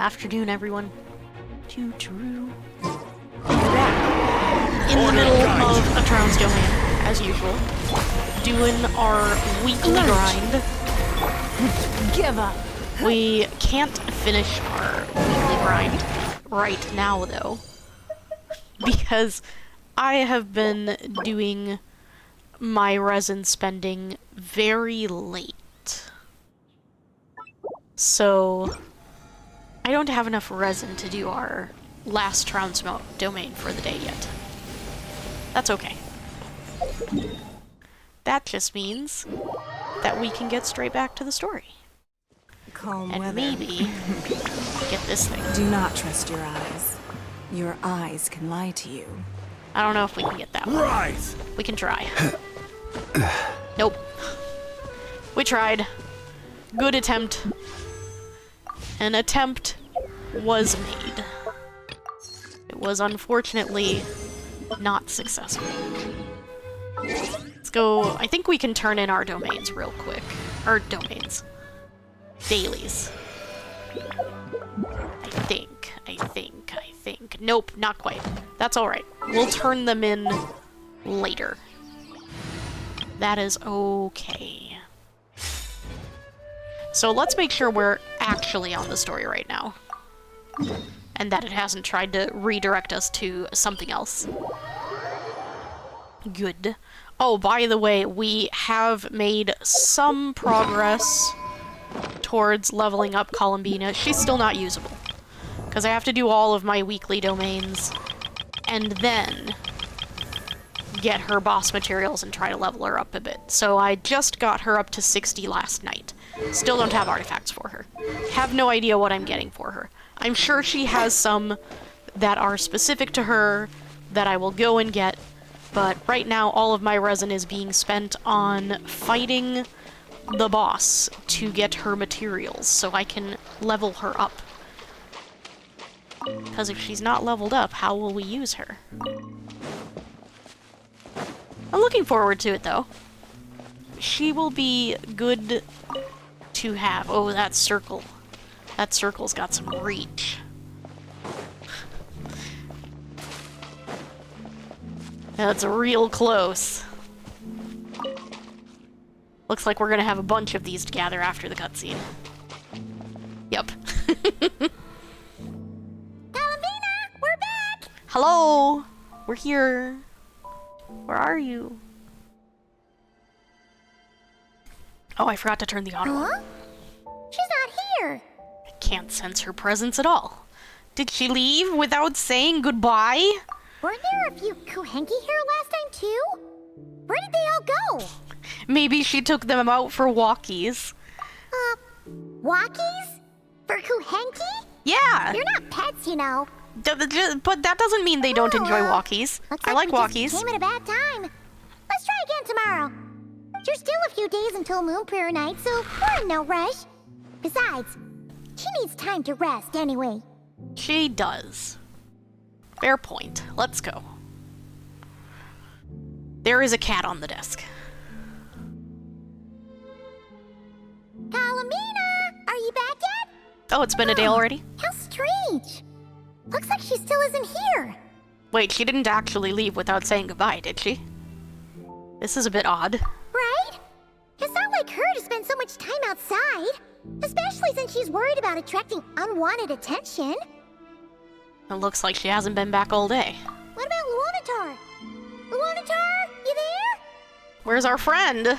Afternoon, everyone. Too true. We're back in the middle of a Drown's Domain, as usual. Doing our weekly grind. Give up. We can't finish our weekly grind right now, though, because I have been doing my resin spending very late. So I don't have enough resin to do our last Drown's Domain for the day yet. That's okay. That just means that we can get straight back to the story. Calm And weather. maybe get this thing. Do not trust your eyes. Your eyes can lie to you. I don't know if we can get that one. Rise! We can try. Nope. We tried. Good attempt. An attempt was made. It was unfortunately not successful. Let's go. I think we can turn in our domains real quick. Or domains. Dailies. I think. Nope, not quite. That's alright. We'll turn them in later. That is okay. So let's make sure we're actually on the story right now. And that it hasn't tried to redirect us to something else. Good. Oh, by the way, we have made some progress towards leveling up Columbina. She's still not usable, because I have to do all of my weekly domains and then get her boss materials and try to level her up a bit. So I just got her up to 60 last night. Still don't have artifacts for her. Have no idea what I'm getting for her. I'm sure she has some that are specific to her that I will go and get, but right now all of my resin is being spent on fighting the boss to get her materials so I can level her up. Because if she's not leveled up, how will we use her? I'm looking forward to it, though. She will be good to have. Oh, that circle. That circle's got some reach. That's real close. Looks like we're gonna have a bunch of these to gather after the cutscene. Yep. Columbina, we're back! Hello! We're here. Where are you? Oh, I forgot to turn the auto on. Huh? She's not here. I can't sense her presence at all. Did she leave without saying goodbye? Weren't there a few Kuhenki here last time too? Where did they all go? Maybe she took them out for walkies. Walkies? For Kuhenki? Yeah! They're not pets, you know. But that doesn't mean they don't enjoy walkies. Looks I like we walkies. just came at a bad time. Let's try again tomorrow. There's still a few days until Moon Prayer Night, so we're in no rush. Besides, she needs time to rest anyway. She does. Fair point. Let's go. There is a cat on the desk. Columbina, are you back yet? Oh, it's been a day already? How strange. Looks like she still isn't here. Wait, she didn't actually leave without saying goodbye, did she? This is a bit odd. Right? It's not like her to spend so much time outside. Especially since she's worried about attracting unwanted attention. It looks like she hasn't been back all day. What about Luonatar? Luonatar, you there? Where's our friend?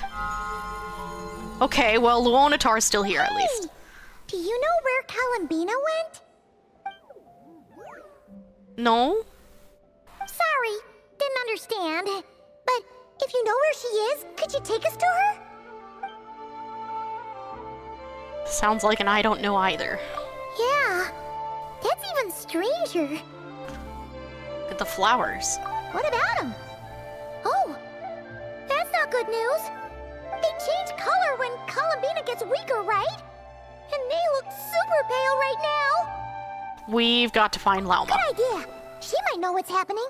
Okay, well, Luonatar's still here at least. Do you know where Columbina went? No? Sorry, didn't understand. But if you know where she is, could you take us to her? Sounds like an I don't know either. Yeah, that's even stranger. Look at the flowers. What about them? Oh, that's not good news. They change color when Columbina gets weaker, right? And they look super pale right now. We've got to find Lauma. Good idea. She might know what's happening.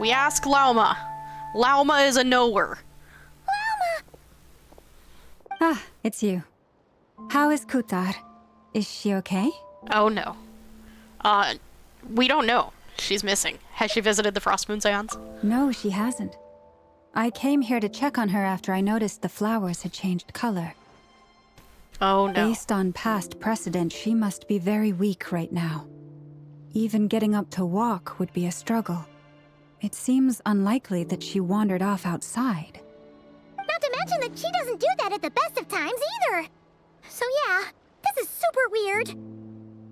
We ask Lauma. Lauma is a knower. Lauma! Ah, it's you. How is Kutar? Is she okay? Oh no. We don't know. She's missing. Has she visited the Frost Moon Scions? No, she hasn't. I came here to check on her after I noticed the flowers had changed color. Oh no. Based on past precedent, she must be very weak right now. Even getting up to walk would be a struggle. It seems unlikely that she wandered off outside. Not to mention that she doesn't do that at the best of times either. So yeah, this is super weird.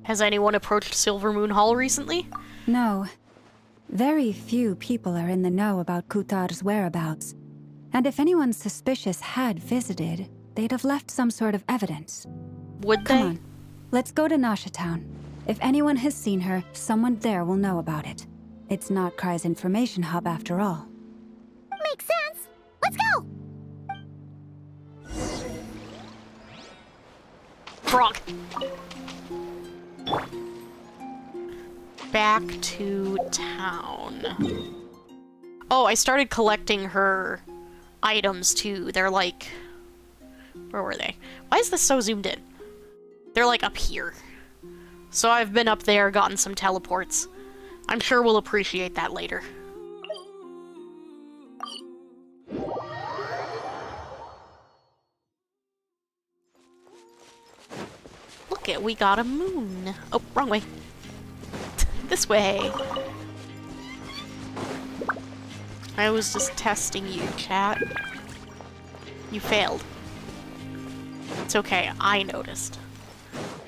Has anyone approached Silver Moon Hall recently? No. Very few people are in the know about Kutar's whereabouts. And if anyone suspicious had visited, they'd have left some sort of evidence. Would Come they? on, let's go to Nasha Town. If anyone has seen her, someone there will know about it. It's not Krai's information hub after all. Makes sense. Let's go! Frog. Back to town. Oh, I started collecting her items too. They're like... Where were they? Why is this so zoomed in? They're like up here. So I've been up there, gotten some teleports. I'm sure we'll appreciate that later. Look it, we got a moon. Oh, wrong way. This way. I was just testing you, chat. You failed. It's okay, I noticed.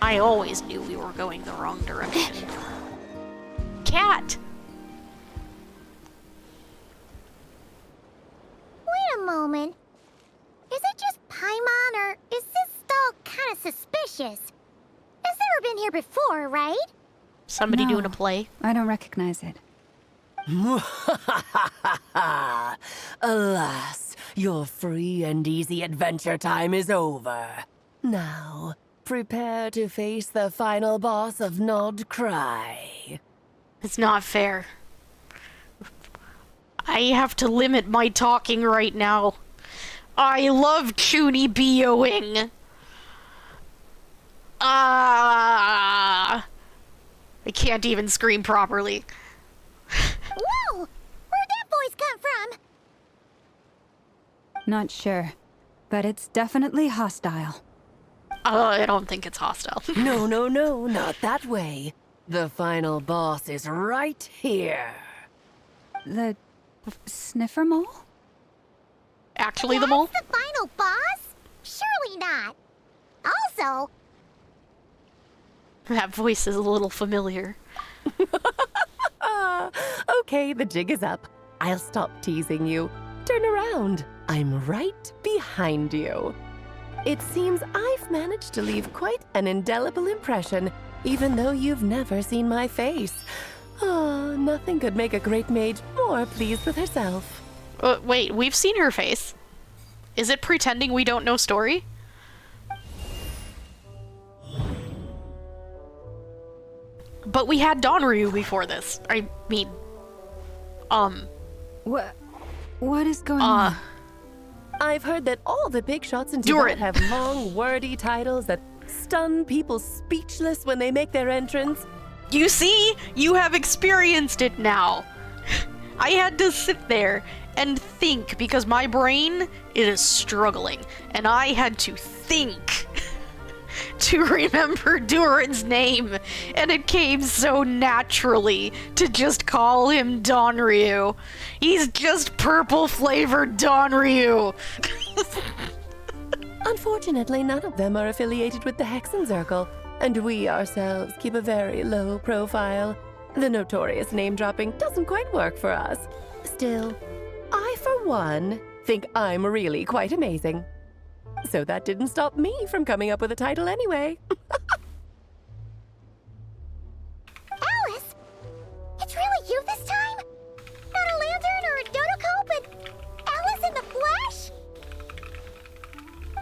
I always knew we were going the wrong direction. Cat! Wait a moment. Is it just Paimon, or is this stall kind of suspicious? It's never been here before, right? Somebody No. doing a play? I don't recognize it. Alas, your free and easy adventure time is over. Now, prepare to face the final boss of Nod Cry. It's not fair. I have to limit my talking right now. I love Chuny BOing. I can't even scream properly. Whoa! Where'd that voice come from? Not sure. But it's definitely hostile. I don't think it's hostile. No, not that way. The final boss is right here. The... sniffer mole? Actually, the mole? That's the final boss? Surely not. Also, That voice is a little familiar. Okay, the jig is up. I'll stop teasing you. Turn around. I'm right behind you. It seems I've managed to leave quite an indelible impression, even though you've never seen my face. Oh, nothing could make a great mage more pleased with herself. Wait, we've seen her face. Is it pretending we don't know story? But we had Donryu before this. I mean, What is going on? I've heard that all the big shots in Durin. Tibet have long, wordy titles that stun people speechless when they make their entrance. You see? You have experienced it now. I had to sit there and think because my brain, it is struggling. And I had to think to remember Durin's name. And it came so naturally to just call him Donryu. He's just purple-flavored Donryu. Unfortunately, none of them are affiliated with the Hexen Circle, and we ourselves keep a very low profile. The notorious name-dropping doesn't quite work for us. Still, I, for one, think I'm really quite amazing. So that didn't stop me from coming up with a title anyway. Alice? It's really you this time? Not a lantern or a dodo but Alice in the flesh?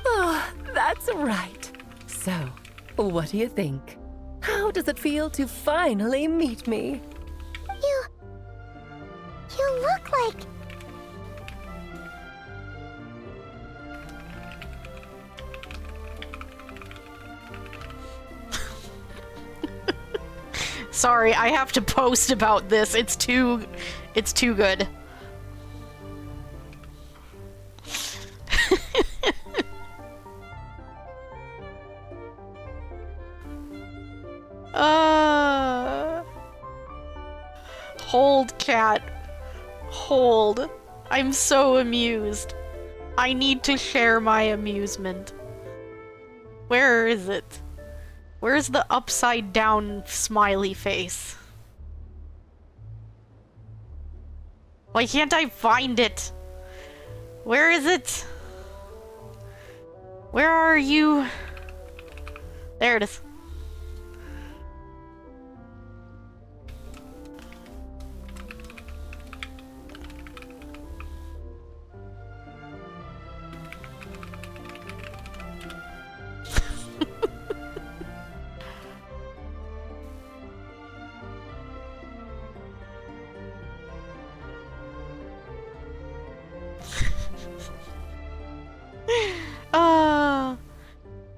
Oh, that's right. So, what do you think? How does it feel to finally meet me? You look like... Sorry, I have to post about this. It's too good. Hold, chat. Hold. I'm so amused. I need to share my amusement. Where is it? Where's the upside down smiley face? Why can't I find it? Where is it? Where are you? There it is.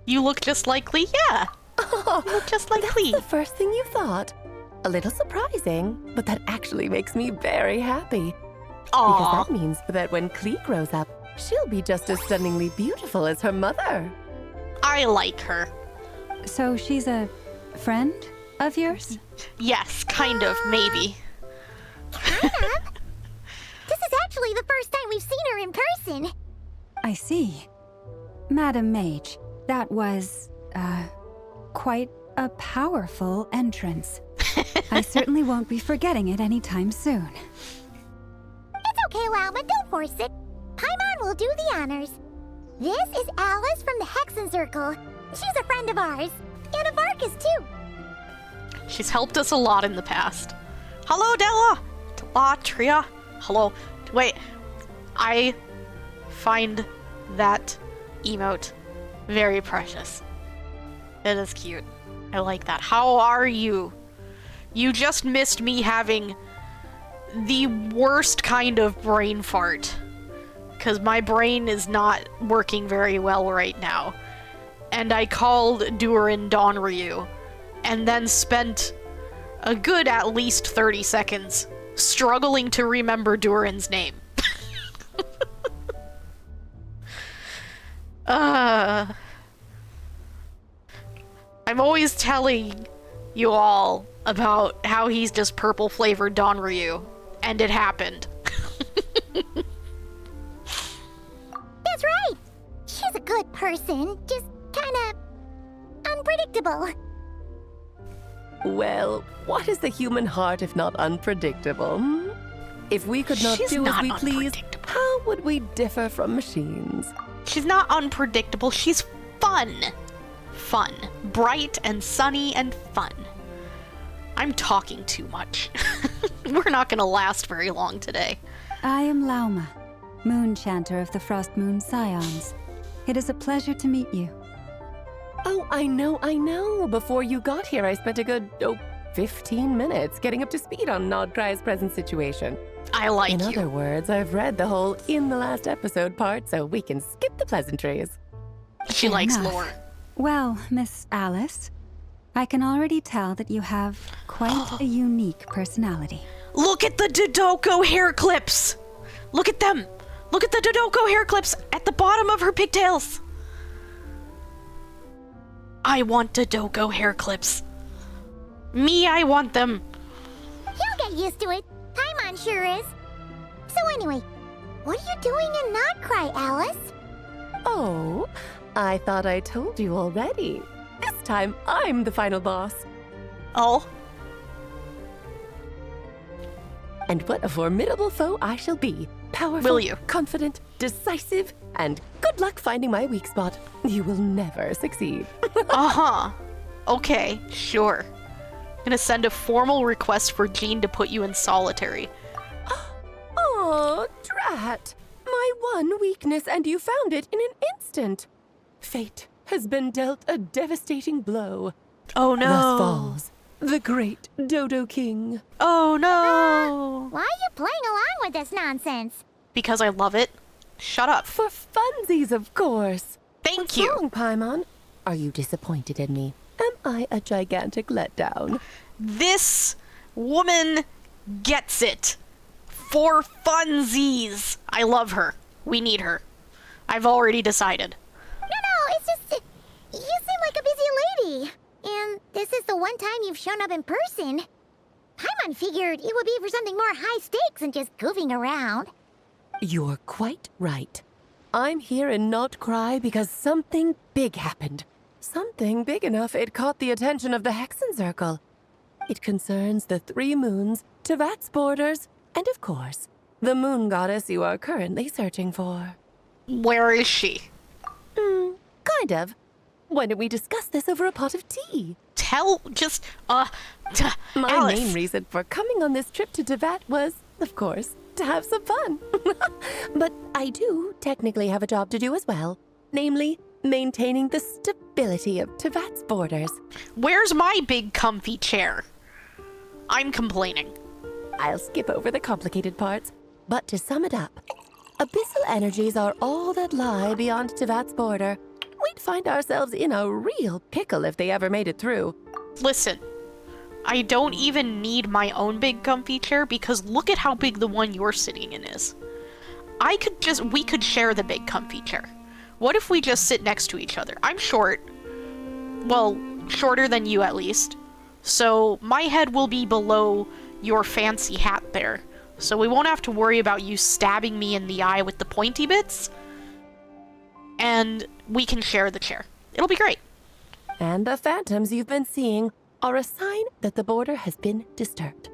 You look just like Lee? Yeah. Oh, You look just like that's Lee. the first thing you thought. A little surprising, but that actually makes me very happy. Because Aww. that means that when Klee grows up, she'll be just as stunningly beautiful as her mother. I like her. So she's a friend of yours? Yes, kind of, maybe. Kind of. This is actually the first time we've seen her in person. I see. Madam Mage, that was, quite a powerful entrance. I certainly won't be forgetting it anytime soon. It's okay, Lauma, don't force it. Paimon will do the honors. This is Alice from the Hexen Circle. She's a friend of ours. And of Arcus, too. She's helped us a lot in the past. Hello, Della! Latria. Hello. Wait. I find that emote very precious. It is cute. I like that. How are you? You just missed me having the worst kind of brain fart. Because my brain is not working very well right now. And I called Durin Donryu, and then spent a good at least 30 seconds struggling to remember Durin's name. I'm always telling you all about how he's just purple flavored Donryu, and it happened. That's right. She's a good person, just kinda unpredictable. Well, what is the human heart if not unpredictable? Hmm? If we could not She's do as not we please, unpredictable. how would we differ from machines? She's not unpredictable, she's fun. Fun. Bright and sunny and fun. I'm talking too much. We're not gonna last very long today. I am Lauma, Moon Chanter of the Frost Moon Scions. It is a pleasure to meet you. Oh, I know. Before you got here, I spent a good, 15 minutes getting up to speed on Nodcry's present situation. I like In you. other words, I've read the whole in the last episode part, so we can skip the pleasantries. She Fair likes enough. lore. Well, Miss Alice, I can already tell that you have quite a unique personality. Look at the Dodoko hair clips! Look at them! Look at the Dodoko hair clips at the bottom of her pigtails! I want Dodoko hair clips. Me, I want them. He'll get used to it. Paimon sure is. So anyway, what are you doing in Nodcry, Alice? Oh, I thought I told you already. This time, I'm the final boss. Oh, And what a formidable foe I shall be. Powerful, Will you? confident, decisive, and good luck finding my weak spot. You will never succeed. uh-huh. Okay, sure. I'm gonna send a formal request for Jean to put you in solitary. Oh, drat. My one weakness, and you found it in an instant. Fate has been dealt a devastating blow. Oh no. Thus falls the great Dodo King. Oh no. Why are you playing along with this nonsense? Because I love it. Shut up. For funsies, of course. Thank What's you. wrong, Paimon? Are you disappointed in me? Am I a gigantic letdown? This woman gets it. For funsies. I love her. We need her. I've already decided. No, it's just... You seem like a busy lady. And this is the one time you've shown up in person. Paimon figured it would be for something more high stakes than just goofing around. You're quite right. I'm here in Not Cry because something big happened. Something big enough it caught the attention of the Hexen Circle. It concerns the 3 moons, Tevat's borders, and of course, the moon goddess you are currently searching for. Where is she? Kind of. Why don't we discuss this over a pot of tea? My My main reason for coming on this trip to Tevat was, of course, to have some fun. But I do technically have a job to do as well. Namely, maintaining the stability of Tevat's borders. Where's my big comfy chair? I'm complaining. I'll skip over the complicated parts. But to sum it up, abyssal energies are all that lie beyond Tevat's border. We'd find ourselves in a real pickle if they ever made it through. Listen, I don't even need my own big comfy chair because look at how big the one you're sitting in is. We could share the big comfy chair. What if we just sit next to each other? I'm short. Well, shorter than you at least. So my head will be below your fancy hat there. So we won't have to worry about you stabbing me in the eye with the pointy bits. And we can share the chair. It'll be great. And the phantoms you've been seeing are a sign that the border has been disturbed.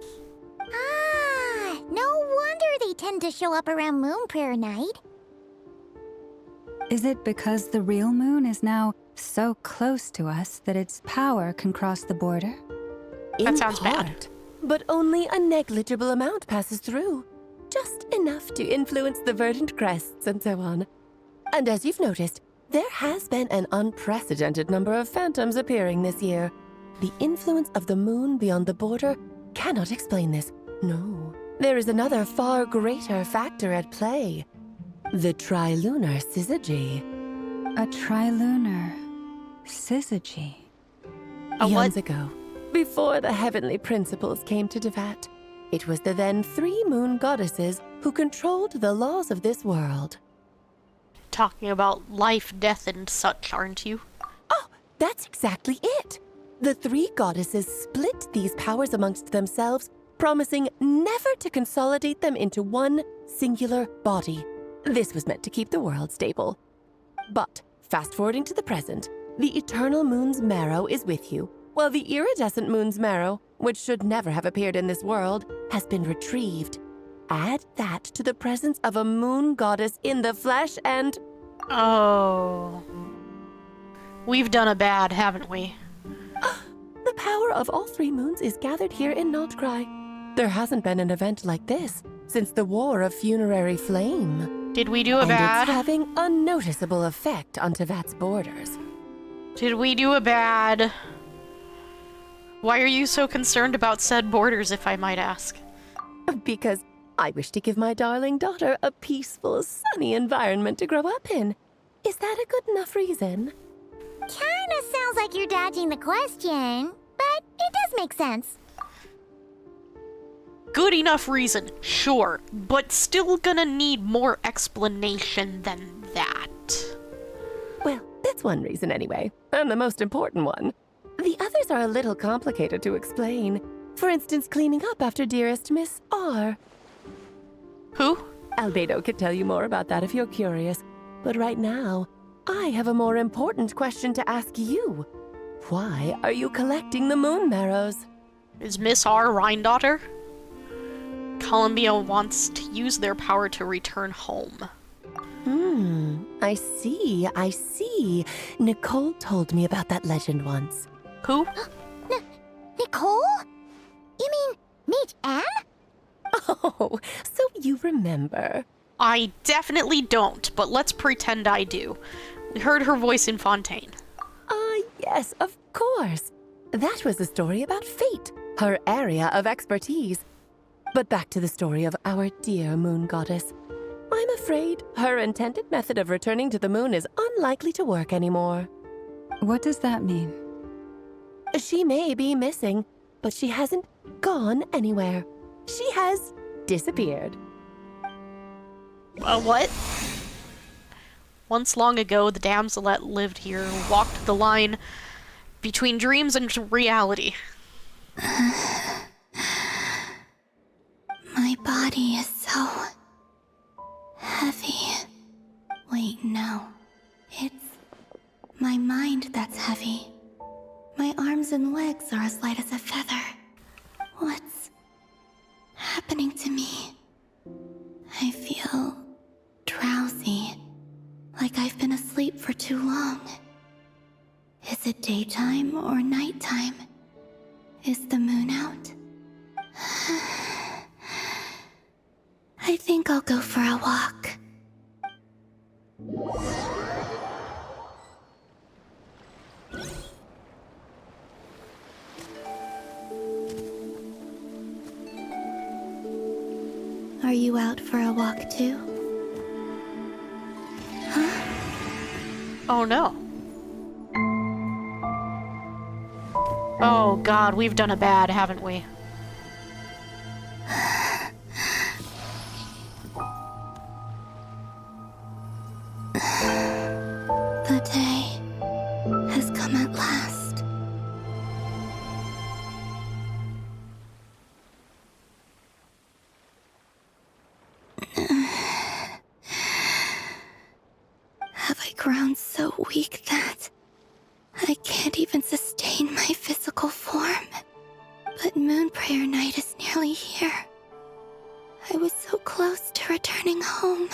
Ah, no wonder they tend to show up around Moon Prayer Night. Is it because the real moon is now so close to us that its power can cross the border? That sounds bad. part, but only a negligible amount passes through. Just enough to influence the verdant crests and so on. And as you've noticed, there has been an unprecedented number of phantoms appearing this year. The influence of the moon beyond the border cannot explain this. No, there is another far greater factor at play. The trilunar syzygy. A trilunar syzygy. Eons ago, before the heavenly principles came to Tevat, it was the then 3 moon goddesses who controlled the laws of this world. Talking about life, death, and such, aren't you? Oh, that's exactly it. The 3 goddesses split these powers amongst themselves, promising never to consolidate them into one singular body. This was meant to keep the world stable. But, fast-forwarding to the present, the eternal moon's marrow is with you, while the iridescent moon's marrow, which should never have appeared in this world, has been retrieved. Add that to the presence of a moon goddess in the flesh and... Oh. We've done a bad, haven't we? The power of all 3 moons is gathered here in Notcry. There hasn't been an event like this since the War of Funerary Flame. Did we do a and bad? it's having a noticeable effect on Tevat's borders. Did we do a bad? Why are you so concerned about said borders, if I might ask? Because I wish to give my darling daughter a peaceful, sunny environment to grow up in. Is that a good enough reason? Kinda sounds like you're dodging the question, but it does make sense. Good enough reason, sure, but still gonna need more explanation than that. Well, that's one reason anyway, and the most important one. The others are a little complicated to explain. For instance, cleaning up after dearest Miss R. Who? Albedo could tell you more about that if you're curious. But right now, I have a more important question to ask you. Why are you collecting the moon marrows? Is Miss R. Rhindaughter? Columbia wants to use their power to return home. I see. Nicole told me about that legend once. Who? Nicole? You mean Mage Anne? Oh, so you remember. I definitely don't, but let's pretend I do. We heard her voice in Fontaine. Yes, of course. That was a story about fate, her area of expertise. But back to the story of our dear moon goddess. I'm afraid her intended method of returning to the moon is unlikely to work anymore. What does that mean? She may be missing, but she hasn't gone anywhere. She has disappeared. What? Once long ago, the damselette lived here, walked the line between dreams and reality. My body is so heavy. Wait, no. It's my mind that's heavy. My arms and legs are as light as a feather. What's happening to me? I feel drowsy, like I've been asleep for too long. Is it daytime or nighttime? Is the moon out? I think I'll go for a walk. Are you out for a walk too? Oh no. Oh god, we've done a bad, haven't we? The day has come at last. Have I grown so weak that I can't even sustain my physical form? But Moon Prayer Night is nearly here. I was so close to returning home.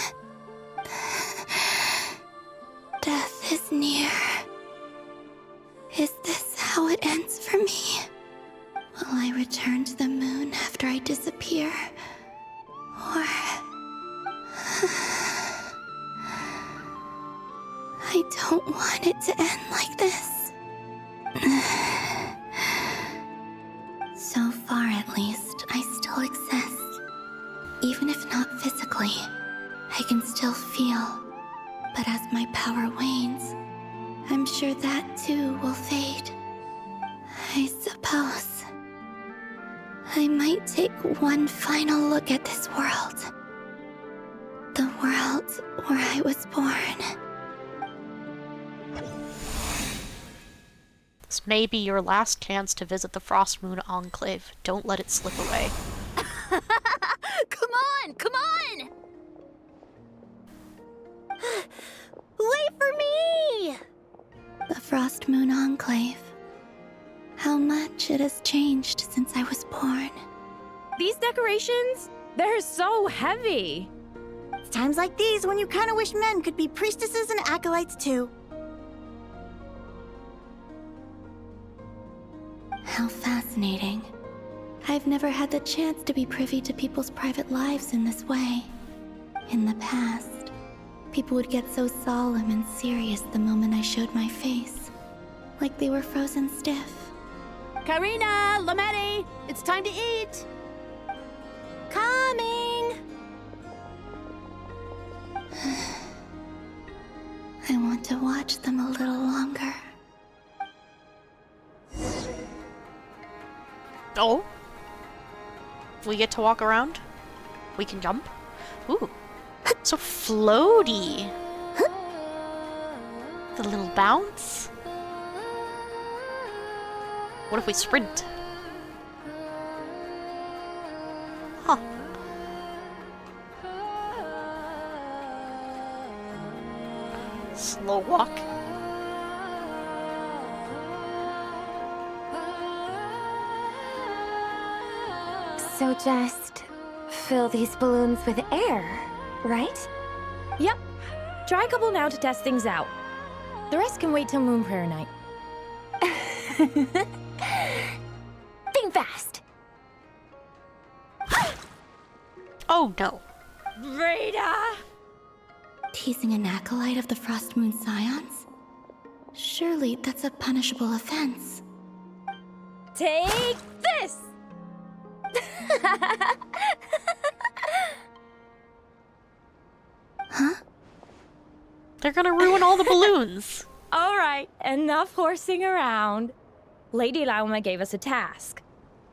Death is near. Is this how it ends for me? Will I return to the moon after I disappear? Or... I don't want it to end like this. So far, at least, I still exist. Even if not physically, I can still feel. But as my power wanes, I'm sure that too will fade. I suppose I might take one final look at this world. The world where I was born. This may be your last chance to visit the Frost Moon Enclave. Don't let it slip away. Come on! Come on! Wait for me! The Frost Moon Enclave. How much it has changed since I was born. These decorations, they're so heavy. It's times like these when you kind of wish men could be priestesses and acolytes too. How fascinating. I've never had the chance to be privy to people's private lives in this way. In the past, people would get so solemn and serious the moment I showed my face. Like they were frozen stiff. Karina, Lametti, it's time to eat. Coming. I want to watch them a little longer. Oh? We get to walk around? We can jump? Ooh. So floaty. The little bounce. What if we sprint? Huh. Slow walk. So just fill these balloons with air, right? Yep. Try a couple now to test things out. The rest can wait till Moon Prayer Night. Think fast. Oh no. Rita! Teasing an acolyte of the Frost Moon Scions? Surely that's a punishable offense. Take this! Huh? They're gonna ruin all the balloons. All right, enough horsing around. Lady Lauma gave us a task.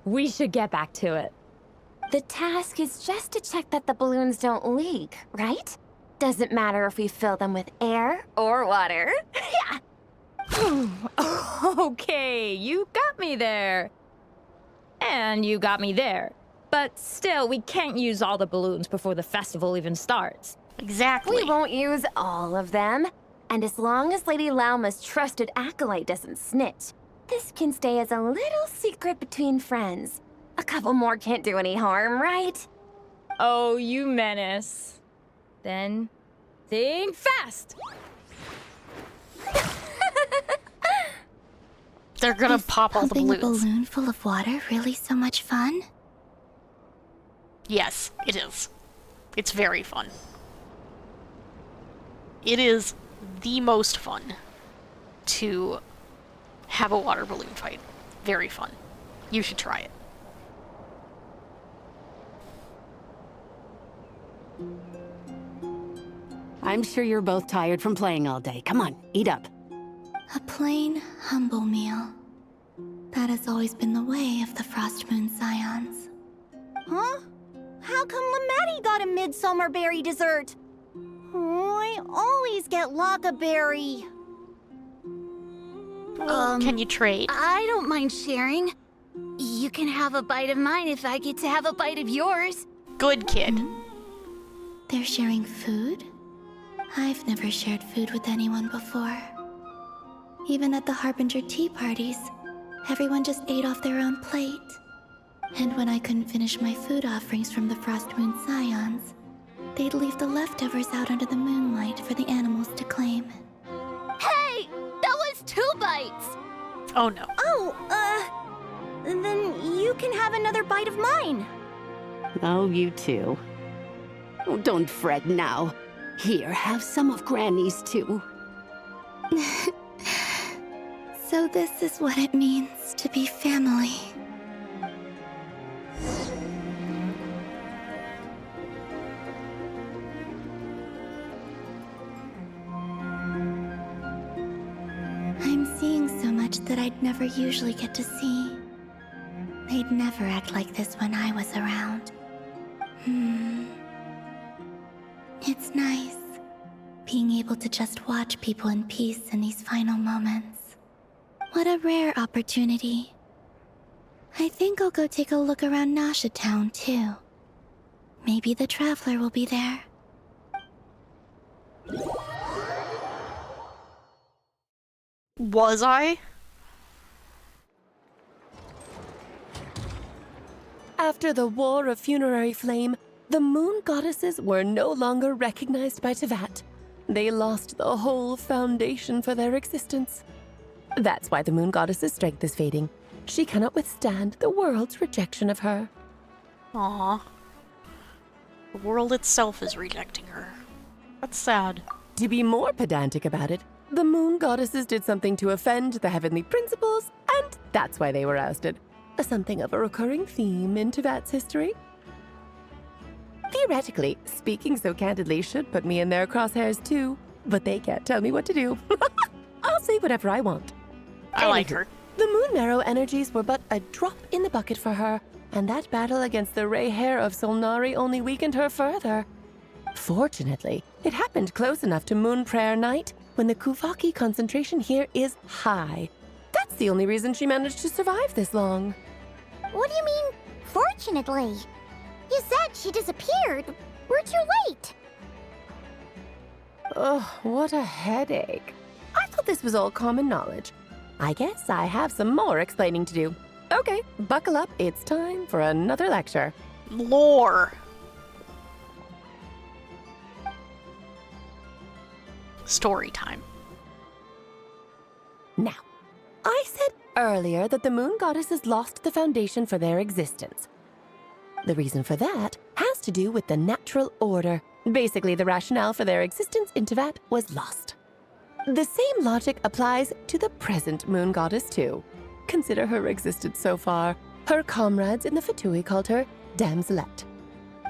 We should get back to it. The task is just to check that the balloons don't leak, right? Doesn't matter if we fill them with air or water. Yeah. Okay, you got me there. And you got me there. But still, we can't use all the balloons before the festival even starts. Exactly. We won't use all of them. And as long as Lady Lauma's trusted acolyte doesn't snitch, this can stay as a little secret between friends. A couple more can't do any harm, right? Oh, you menace. Then, think fast! They're gonna pop all the Pumping a balloons. balloon full of water really so much fun? Yes, it is. It's very fun. It is the most fun to have a water balloon fight. Very fun. You should try it. I'm sure you're both tired from playing all day. Come on, eat up. A plain, humble meal. That has always been the way of the Frost Moon Scions. Huh? How come Lamatti got a midsummer berry dessert? Oh, I always get Lockaberry. Can you trade? I don't mind sharing. You can have a bite of mine if I get to have a bite of yours. Good kid. They're sharing food? I've never shared food with anyone before. Even at the Harbinger tea parties, everyone just ate off their own plate. And when I couldn't finish my food offerings from the Frost Moon Scions, they'd leave the leftovers out under the moonlight for the animals to claim. Hey! That was 2 bites! Oh no. Then you can have another bite of mine. Oh, you too. Oh, don't fret now. Here, have some of Granny's too. So this is what it means to be family. I'm seeing so much that I'd never usually get to see. They'd never act like this when I was around. It's nice, being able to just watch people in peace in these final moments. What a rare opportunity. I think I'll go take a look around Nasha Town, too. Maybe the Traveler will be there. Was I? After the War of Funerary Flame, the moon goddesses were no longer recognized by Tevat. They lost the whole foundation for their existence. That's why the moon goddess's strength is fading. She cannot withstand the world's rejection of her. Aw. The world itself is rejecting her. That's sad. To be more pedantic about it, the moon goddesses did something to offend the heavenly principles, and that's why they were ousted. Something of a recurring theme in Tevat's history. Theoretically, speaking so candidly should put me in their crosshairs too, but they can't tell me what to do. I'll say whatever I want. I like Anywho, her. The Moon Marrow energies were but a drop in the bucket for her, and that battle against the Ray Hair of Solnari only weakened her further. Fortunately, it happened close enough to Moon Prayer Night when the Kuvaki concentration here is high. That's the only reason she managed to survive this long. What do you mean, fortunately? You said she disappeared. We're too late. Ugh, what a headache. I thought this was all common knowledge. I guess I have some more explaining to do. Okay, buckle up. It's time for another lecture. Lore. Story time. Now, I said earlier that the moon goddesses lost the foundation for their existence. The reason for that has to do with the natural order. Basically, the rationale for their existence in Tevat was lost. The same logic applies to the present moon goddess too. Consider her existence so far. Her comrades in the Fatui called her Damselette.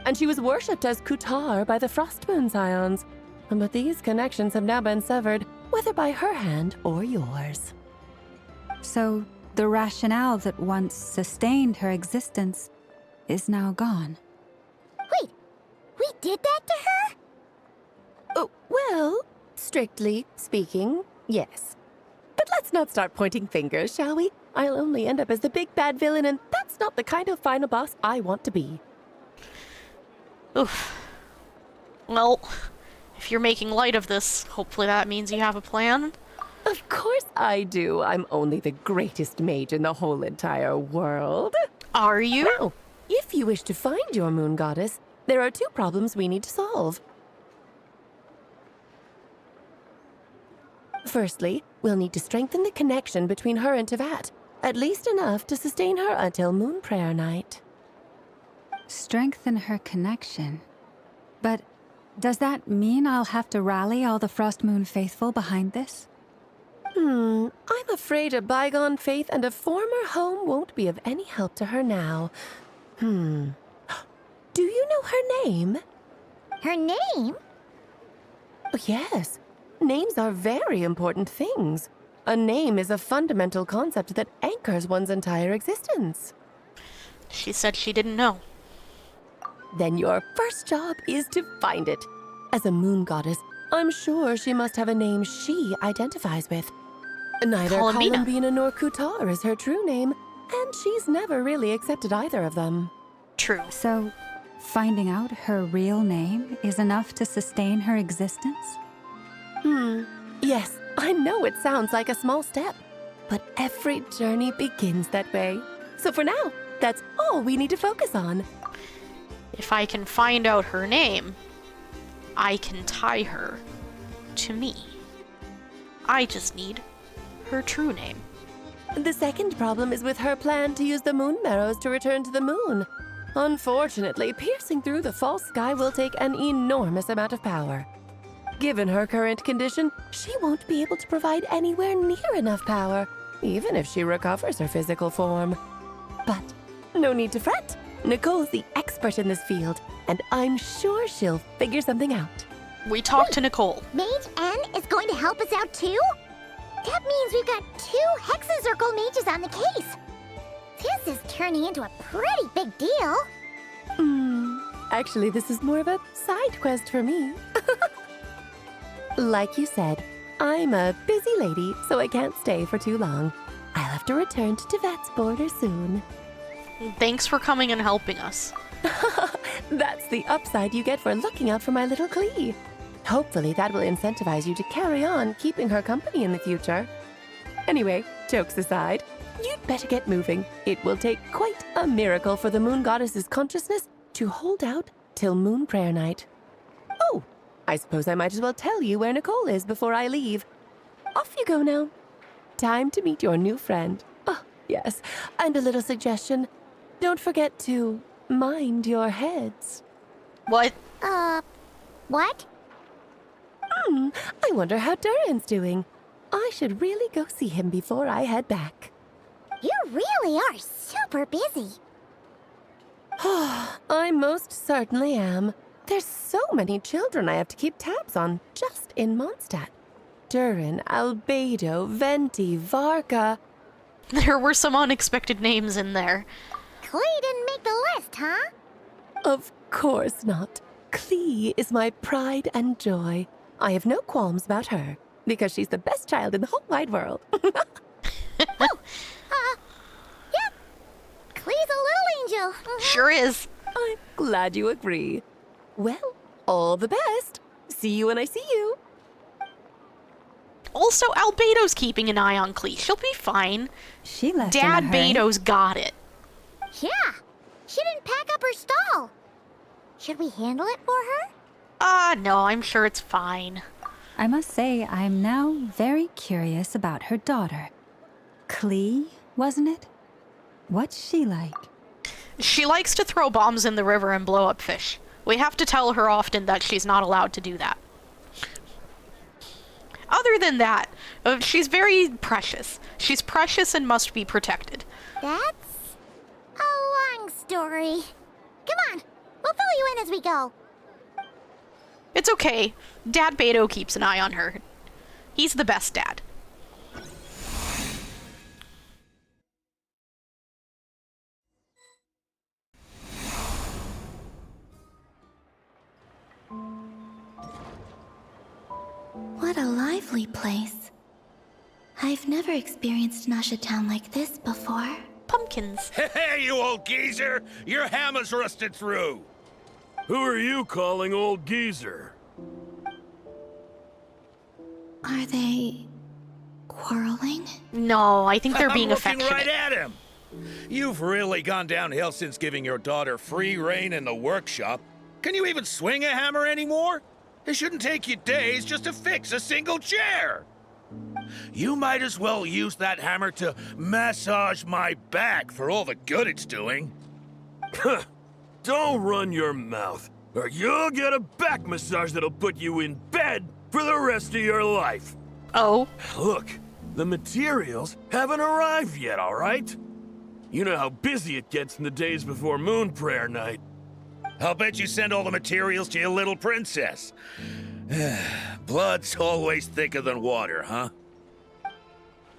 And she was worshipped as Kutar by the Frost Moon Scions. But these connections have now been severed, whether by her hand or yours. So, The rationale that once sustained her existence is now gone. Wait, we did that to her? Oh, well, strictly speaking, yes. But let's not start pointing fingers, shall we? I'll only end up as the big bad villain, and that's not the kind of final boss I want to be. Oof. Well, if you're making light of this, hopefully that means you have a plan. Of course I do. I'm only the greatest mage in the whole entire world. Are you? Now, if you wish to find your moon goddess, there are 2 problems we need to solve. Firstly, we'll need to strengthen the connection between her and Tevat, at least enough to sustain her until Moon Prayer Night. Strengthen her connection. But does that mean I'll have to rally all the Frost Moon faithful behind this? I'm afraid a bygone faith and a former home won't be of any help to her now. Do you know her name? Her name? Oh, yes. Names are very important things. A name is a fundamental concept that anchors one's entire existence. She said she didn't know. Then your first job is to find it. As a moon goddess, I'm sure she must have a name she identifies with. Neither Columbina. Columbina nor Kutar is her true name, and she's never really accepted either of them. True. So, finding out her real name is enough to sustain her existence? Yes, I know it sounds like a small step, but every journey begins that way. So for now, that's all we need to focus on. If I can find out her name, I can tie her to me. I just need her true name. The second problem is with her plan to use the moon marrows to return to the moon. Unfortunately, piercing through the false sky will take an enormous amount of power. Given her current condition, she won't be able to provide anywhere near enough power, even if she recovers her physical form. But no need to fret. Nicole's the expert in this field, and I'm sure she'll figure something out. We talked to Nicole. Mage N is going to help us out too? That means we've got 2 Hexacircle mages on the case. This is turning into a pretty big deal. Actually, this is more of a side quest for me. Like you said, I'm a busy lady, so I can't stay for too long. I'll have to return to Tevat's border soon. Thanks for coming and helping us. That's the upside you get for looking out for my little Klee. Hopefully that will incentivize you to carry on keeping her company in the future. Anyway, jokes aside, you'd better get moving. It will take quite a miracle for the moon goddess's consciousness to hold out till Moon Prayer Night. Oh, I suppose I might as well tell you where Nicole is before I leave. Off you go now. Time to meet your new friend. Oh, yes, and a little suggestion. Don't forget to mind your heads. What? What? I wonder how Durin's doing. I should really go see him before I head back. You really are super busy. I most certainly am. There's so many children I have to keep tabs on just in Mondstadt. Durin, Albedo, Venti, Varka. There were some unexpected names in there. Klee didn't make the list, huh? Of course not. Klee is my pride and joy. I have no qualms about her, because she's the best child in the whole wide world. Yep. Klee's a little angel. Sure is. I'm glad you agree. Well, all the best. See you when I see you. Also, Albedo's keeping an eye on Klee. She'll be fine. She left Dad in a hurry. Bedo's got it. Yeah, she didn't pack up her stall. Should we handle it for her? No, I'm sure it's fine. I must say, I'm now very curious about her daughter. Klee, wasn't it? What's she like? She likes to throw bombs in the river and blow up fish. We have to tell her often that she's not allowed to do that. Other than that, she's very precious. She's precious and must be protected. That's a long story. Come on, we'll fill you in as we go. It's okay. Dad Beto keeps an eye on her. He's the best dad. lovely place. I've never experienced Nasha Town like this before. Pumpkins. Hey, you old geezer! Your hammer's rusted through! Who are you calling old geezer? Are they quarreling? No, I think they're being I'm looking affectionate. right at him! You've really gone downhill since giving your daughter free rein in the workshop. Can you even swing a hammer anymore? It shouldn't take you days just to fix a single chair! You might as well use that hammer to massage my back for all the good it's doing. Don't run your mouth, or you'll get a back massage that'll put you in bed for the rest of your life. Oh. Look, the materials haven't arrived yet, all right? You know how busy it gets in the days before Moon Prayer Night. I'll bet you send all the materials to your little princess. Blood's always thicker than water, huh?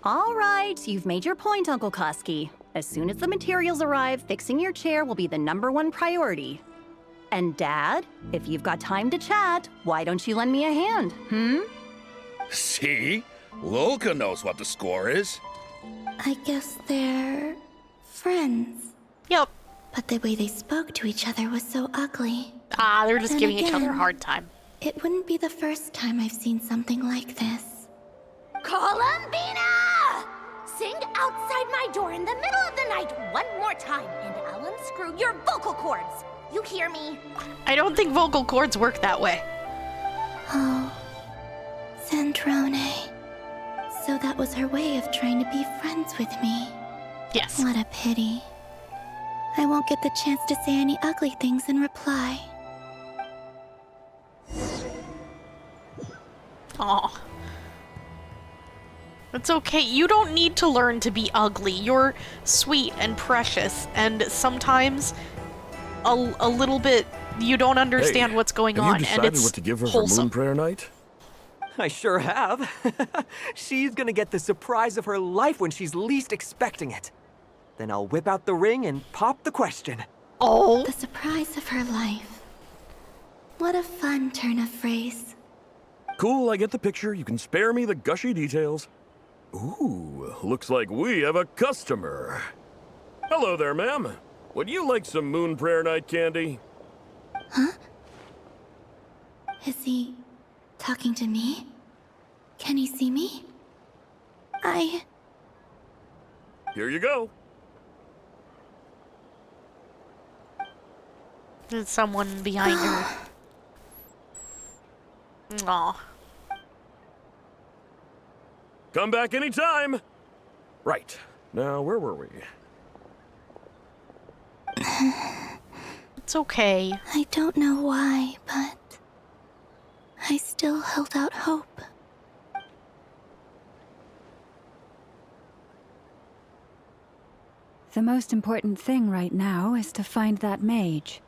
All right, you've made your point, Uncle Koski. As soon as the materials arrive, fixing your chair will be the #1 priority. And Dad, if you've got time to chat, why don't you lend me a hand, See? Lolka knows what the score is. I guess they're friends. Yep. But the way they spoke to each other was so ugly. Ah, they're just Then giving each other a again, hard time. It wouldn't be the first time I've seen something like this. Columbina! Sing outside my door in the middle of the night one more time, and I'll unscrew your vocal cords. You hear me? I don't think vocal cords work that way. Oh, Zandrone. So that was her way of trying to be friends with me. Yes. What a pity. I won't get the chance to say any ugly things in reply. Aw. It's okay. You don't need to learn to be ugly. You're sweet and precious, and sometimes a little bit you don't understand what's going on, Have you and decided it's what to give her for wholesome. Moon Prayer Night? I sure have. She's gonna get the surprise of her life when she's least expecting it. Then I'll whip out the ring and pop the question. Oh. The surprise of her life. What a fun turn of phrase. Cool, I get the picture. You can spare me the gushy details. Ooh, looks like we have a customer. Hello there, ma'am. Would you like some Moon Prayer Night candy? Huh? Is he talking to me? Can he see me? Here you go. There's someone behind her. Aw. Come back anytime. Right. Now, where were we? It's okay. I don't know why, but I still held out hope. The most important thing right now is to find that mage.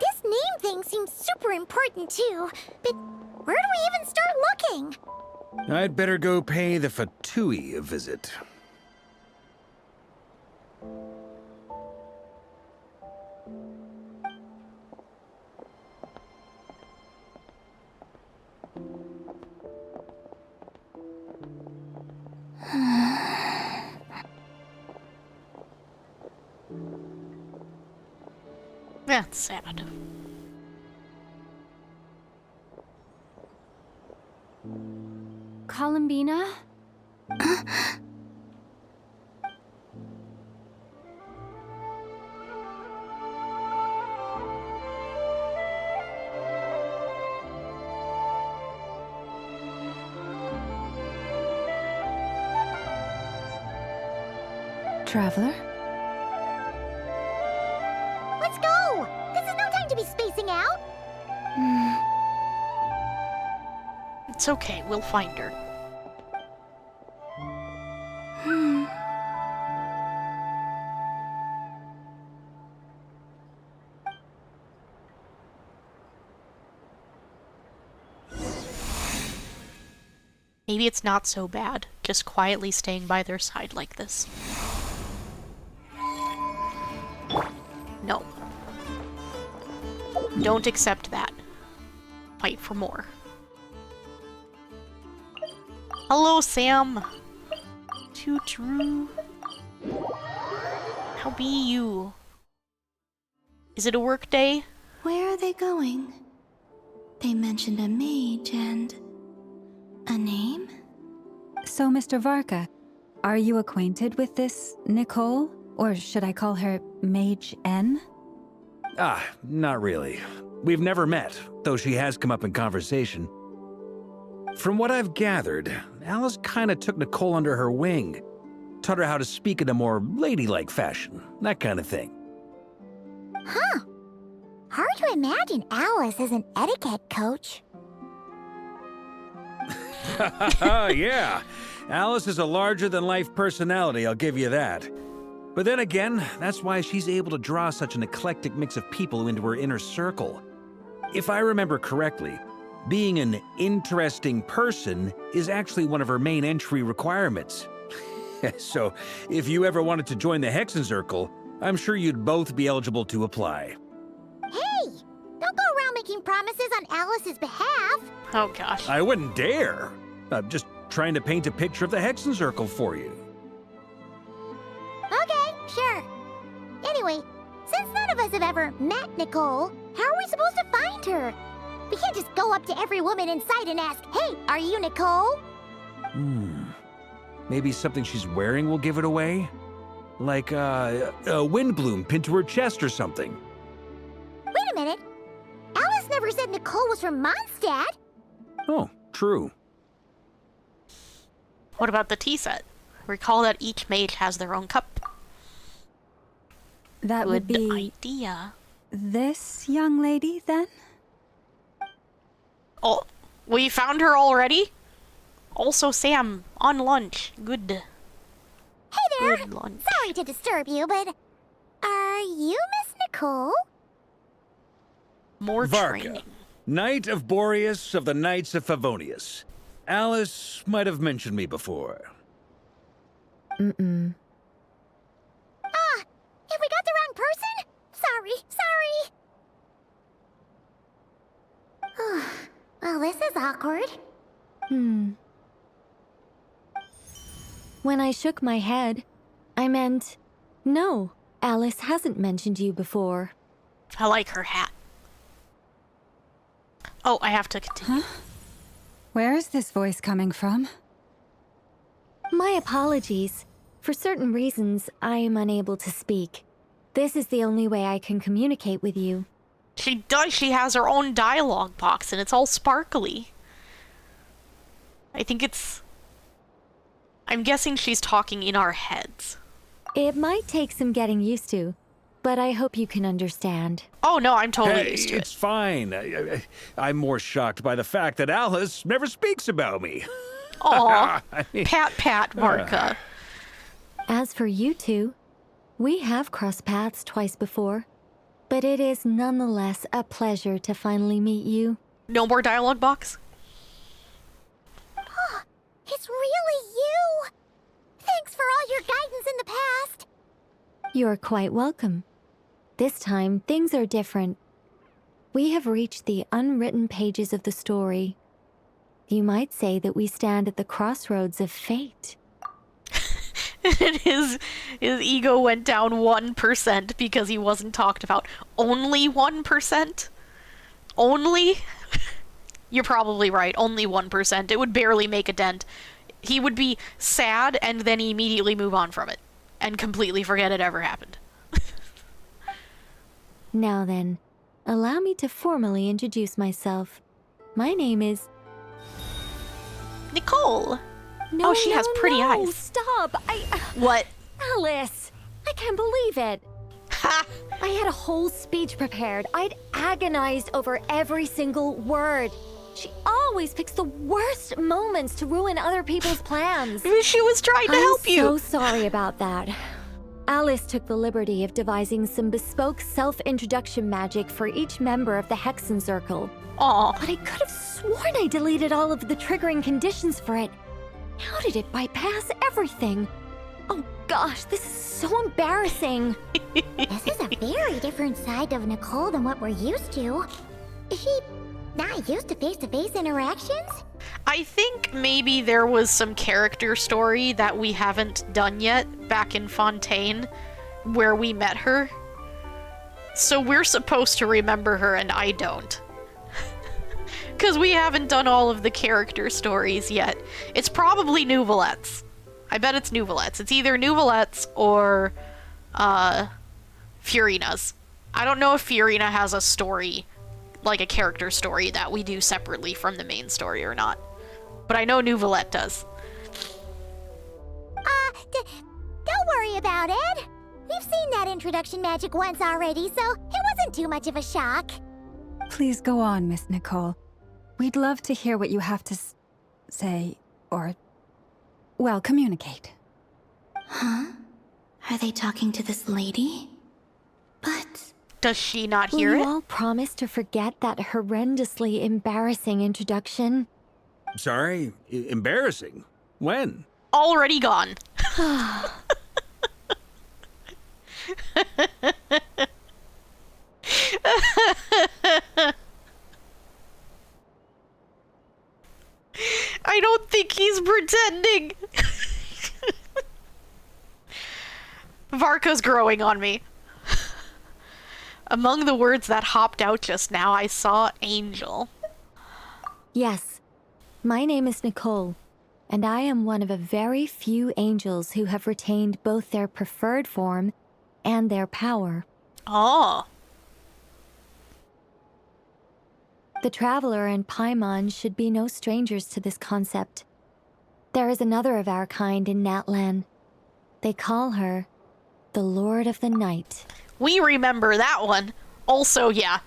This name thing seems super important too, but where do we even start looking? I'd better go pay the Fatui a visit. That's sad. Columbina? Traveler? Let's go! This is no time to be spacing out! It's okay. We'll find her. Maybe it's not so bad, just quietly staying by their side like this. No. Don't accept that. Fight for more. Hello, Sam. Too true. How be you? Is it a work day? Where are they going? They mentioned a mage and... a name? So, Mr. Varka, are you acquainted with this Nicole? Or should I call her Mage N? Ah, not really. We've never met, though she has come up in conversation. From what I've gathered, Alice kinda took Nicole under her wing. Taught her how to speak in a more ladylike fashion, that kind of thing. Huh. Hard to imagine Alice as an etiquette coach. Yeah, Alice is a larger-than-life personality, I'll give you that. But then again, that's why she's able to draw such an eclectic mix of people into her inner circle. If I remember correctly, being an interesting person is actually one of her main entry requirements. So, if you ever wanted to join the Hexenzirkel, I'm sure you'd both be eligible to apply. Hey! Don't go around making promises on Alice's behalf. Oh gosh. I wouldn't dare. I'm just trying to paint a picture of the Hexenzirkel for you. Okay, sure. Anyway, since none of us have ever met Nicole, how are we supposed to find her? We can't just go up to every woman in sight and ask, "Hey, are you Nicole?" Maybe something she's wearing will give it away? Like a windbloom pinned to her chest or something. Wait a minute. Alice never said Nicole was from Mondstadt. Oh, true. What about the tea set? Recall that each mage has their own cup. That would Good be idea. this young lady, then? Oh, we found her already? Also, Sam, on lunch. Good. Hey there. Good lunch. Sorry to disturb you, but are you Miss Nicole? More Varka, training. Knight of Boreas of the Knights of Favonius. Alice might have mentioned me before. Mm-mm. Ah, have we got the wrong person? Sorry. Well, this is awkward. When I shook my head, I meant, no, Alice hasn't mentioned you before. I like her hat. Oh, I have to continue. Huh? Where is this voice coming from? My apologies. For certain reasons, I am unable to speak. This is the only way I can communicate with you. She does. She has her own dialogue box, and it's all sparkly. I think it's... I'm guessing she's talking in our heads. It might take some getting used to, but I hope you can understand. Oh, no, I'm totally Hey, used to it's it. fine. I'm more shocked by the fact that Alice never speaks about me. Aw, I mean- pat, Marka. As for you two, we have crossed paths twice before, but it is nonetheless a pleasure to finally meet you. No more dialogue box? It's really you. Thanks for all your guidance in the past. You're quite welcome. This time, things are different. We have reached the unwritten pages of the story. You might say that we stand at the crossroads of fate. And his ego went down 1% because he wasn't talked about. Only 1%? Only? You're probably right. Only 1%. It would barely make a dent. He would be sad and then immediately move on from it. And completely forget it ever happened. Now then, allow me to formally introduce myself. My name is... Nicole! No, Oh, she has pretty no, eyes. Stop! What? Alice! I can't believe it! Ha! I had a whole speech prepared. I'd agonized over every single word. She always picks the worst moments to ruin other people's plans. She was trying to help you. I'm so sorry about that. Alice took the liberty of devising some bespoke self-introduction magic for each member of the Hexenzirkel. Aw. But I could have sworn I deleted all of the triggering conditions for it. How did it bypass everything? Oh gosh, this is so embarrassing. This is a very different side of Nicole than what we're used to. Is she not used to face-to-face interactions? I think maybe there was some character story that we haven't done yet back in Fontaine where we met her. So we're supposed to remember her and I don't. Because we haven't done all of the character stories yet. It's probably Nouvelets. I bet it's Nouvelets. It's either Nouvelets or Furina's. I don't know if Furina has a story, like a character story that we do separately from the main story or not. But I know Nouvelet does. Don't worry about it. We've seen that introduction magic once already, so it wasn't too much of a shock. Please go on, Miss Nicole. We'd love to hear what you have to say, or, well, communicate. Huh? Are they talking to this lady? But... Does she not Will hear you it? all promise to forget that horrendously embarrassing introduction? Sorry? Embarrassing? When? Already gone. I don't think he's pretending. Varka's growing on me. Among the words that hopped out just now, I saw angel. Yes. My name is Nicole, and I am one of a very few angels who have retained both their preferred form and their power. Oh. The Traveler and Paimon should be no strangers to this concept. There is another of our kind in Natlan. They call her the Lord of the Night. We remember that one. Also, yeah.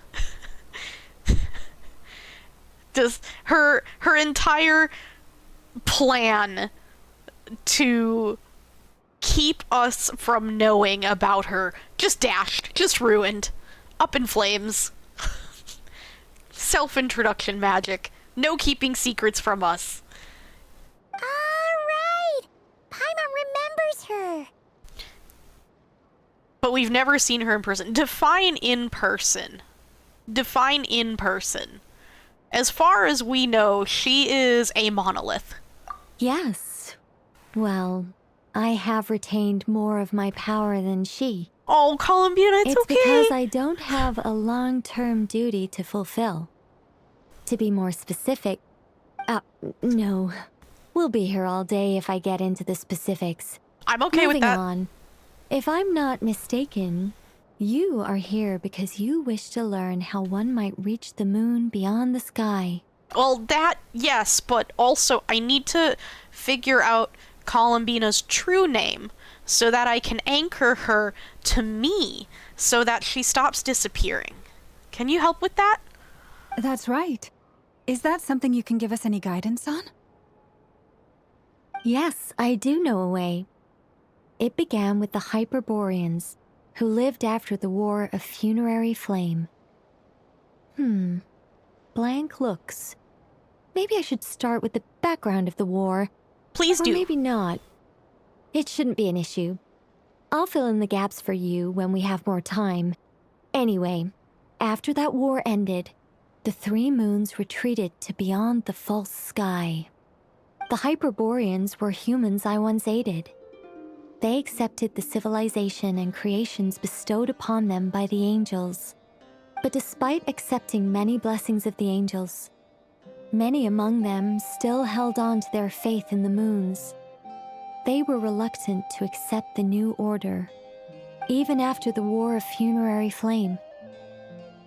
Just her entire plan to keep us from knowing about her just dashed, just ruined, up in flames. Self-introduction magic. No keeping secrets from us. Alright! Paimon remembers her. But we've never seen her in person. Define in person. Define in person. As far as we know, she is a monolith. Yes. Well, I have retained more of my power than she. Oh, Columbina, it's okay. Because I don't have a long-term duty to fulfill. To be more specific, no. We'll be here all day if I get into the specifics. I'm okay with that. Moving on. If I'm not mistaken, you are here because you wish to learn how one might reach the moon beyond the sky. Well, that, yes, but also I need to figure out Columbina's true name so that I can anchor her to me so that she stops disappearing. Can you help with that? That's right. Is that something you can give us any guidance on? Yes, I do know a way. It began with the Hyperboreans, who lived after the War of Funerary Flame. Blank looks. Maybe I should start with the background of the war. Please do. Or maybe not. It shouldn't be an issue. I'll fill in the gaps for you when we have more time. Anyway, after that war ended, the three moons retreated to beyond the false sky. The Hyperboreans were humans I once aided. They accepted the civilization and creations bestowed upon them by the angels. But despite accepting many blessings of the angels, many among them still held on to their faith in the moons. They were reluctant to accept the new order. Even after the War of Funerary Flame,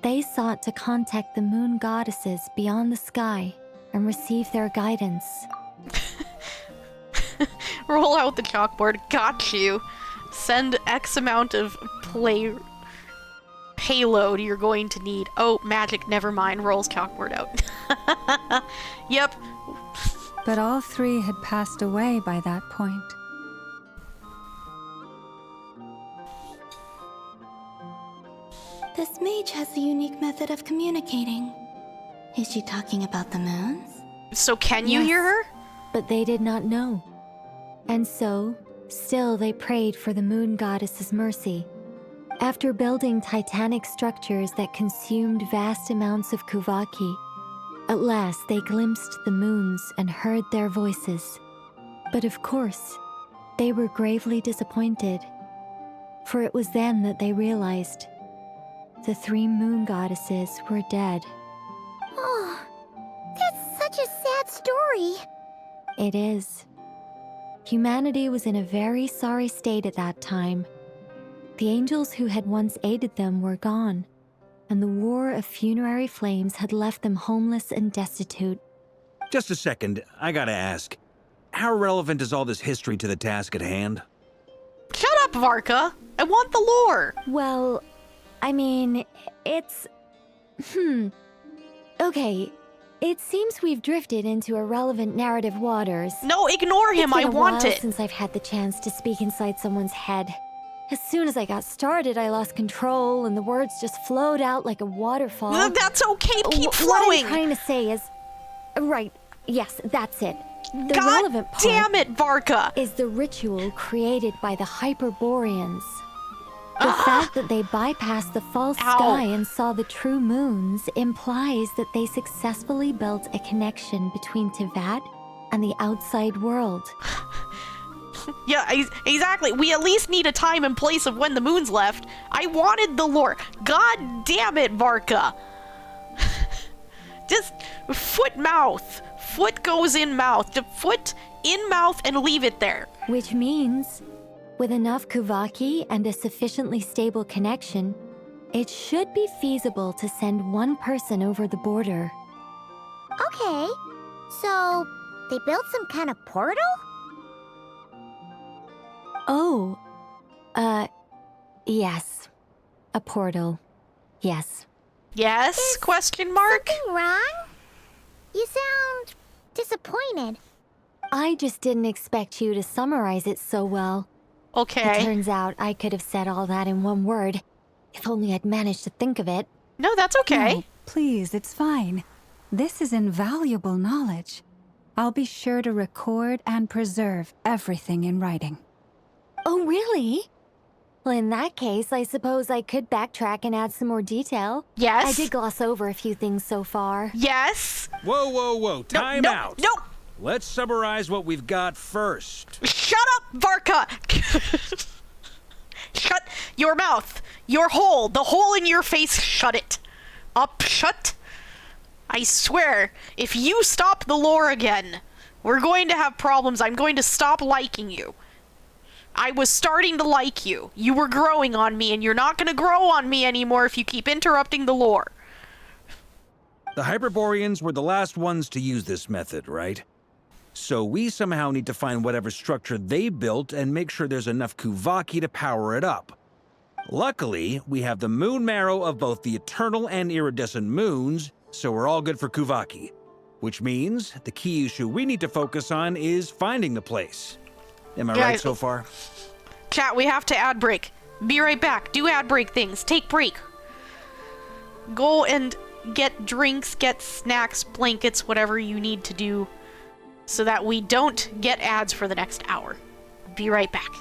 they sought to contact the moon goddesses beyond the sky and receive their guidance. Roll out the chalkboard. Got you. Send X amount of payload you're going to need. Oh, magic, never mind. Rolls chalkboard out. Yep. But all three had passed away by that point. This mage has a unique method of communicating. Is she talking about the moons? So can you hear her? But they did not know. And so, still they prayed for the moon goddess's mercy. After building titanic structures that consumed vast amounts of Kuvaki, At last, they glimpsed the moons and heard their voices. But of course, they were gravely disappointed, for it was then that they realized the 3 moon goddesses were dead. Oh, that's such a sad story. It is. Humanity was in a very sorry state at that time. The angels who had once aided them were gone, and the war of funerary flames had left them homeless and destitute. Just a second, I gotta ask. How relevant is all this history to the task at hand? Shut up, Varka! I want the lore! Well, I mean, it's... Okay, it seems we've drifted into irrelevant narrative waters. No, ignore him, I want It's been a while it! since I've had the chance to speak inside someone's head. As soon as I got started, I lost control, and the words just flowed out like a waterfall. That's okay, keep What flowing! I'm trying to say is... Right, yes, that's it. The God relevant part damn it, Varka! is the ritual created by the Hyperboreans. The fact that they bypassed the false sky and saw the true moons implies that they successfully built a connection between Tivat and the outside world. Yeah, exactly. We at least need a time and place of when the moons left. I wanted the lore. God damn it, Varka. Just foot mouth. Foot goes in mouth. The foot in mouth and leave it there. Which means, with enough Kuvaki and a sufficiently stable connection, it should be feasible to send one person over the border. Okay, so they built some kind of portal? Oh, yes. A portal. Yes. Yes? Question mark? Something wrong? You sound disappointed. I just didn't expect you to summarize it so well. Okay. It turns out I could have said all that in one word, if only I'd managed to think of it. No, that's okay. No, please, it's fine. This is invaluable knowledge. I'll be sure to record and preserve everything in writing. Oh, really? Well, in that case, I suppose I could backtrack and add some more detail. Yes. I did gloss over a few things so far. Yes. Whoa, whoa, whoa. Time out. No. Let's summarize what we've got first. Shut up, Varka. Shut your mouth. Your hole. The hole in your face. Shut it. Up. Shut. I swear, if you stop the lore again, we're going to have problems. I'm going to stop liking you. I was starting to like you. You were growing on me, and you're not going to grow on me anymore if you keep interrupting the lore. The Hyperboreans were the last ones to use this method, right? So we somehow need to find whatever structure they built and make sure there's enough Kuvaki to power it up. Luckily, we have the moon marrow of both the eternal and iridescent moons, so we're all good for Kuvaki. Which means the key issue we need to focus on is finding the place. Am I right so far? Chat, we have to ad break. Be right back. Do ad break things. Take break. Go and get drinks, get snacks, blankets, whatever you need to do so that we don't get ads for the next hour. Be right back.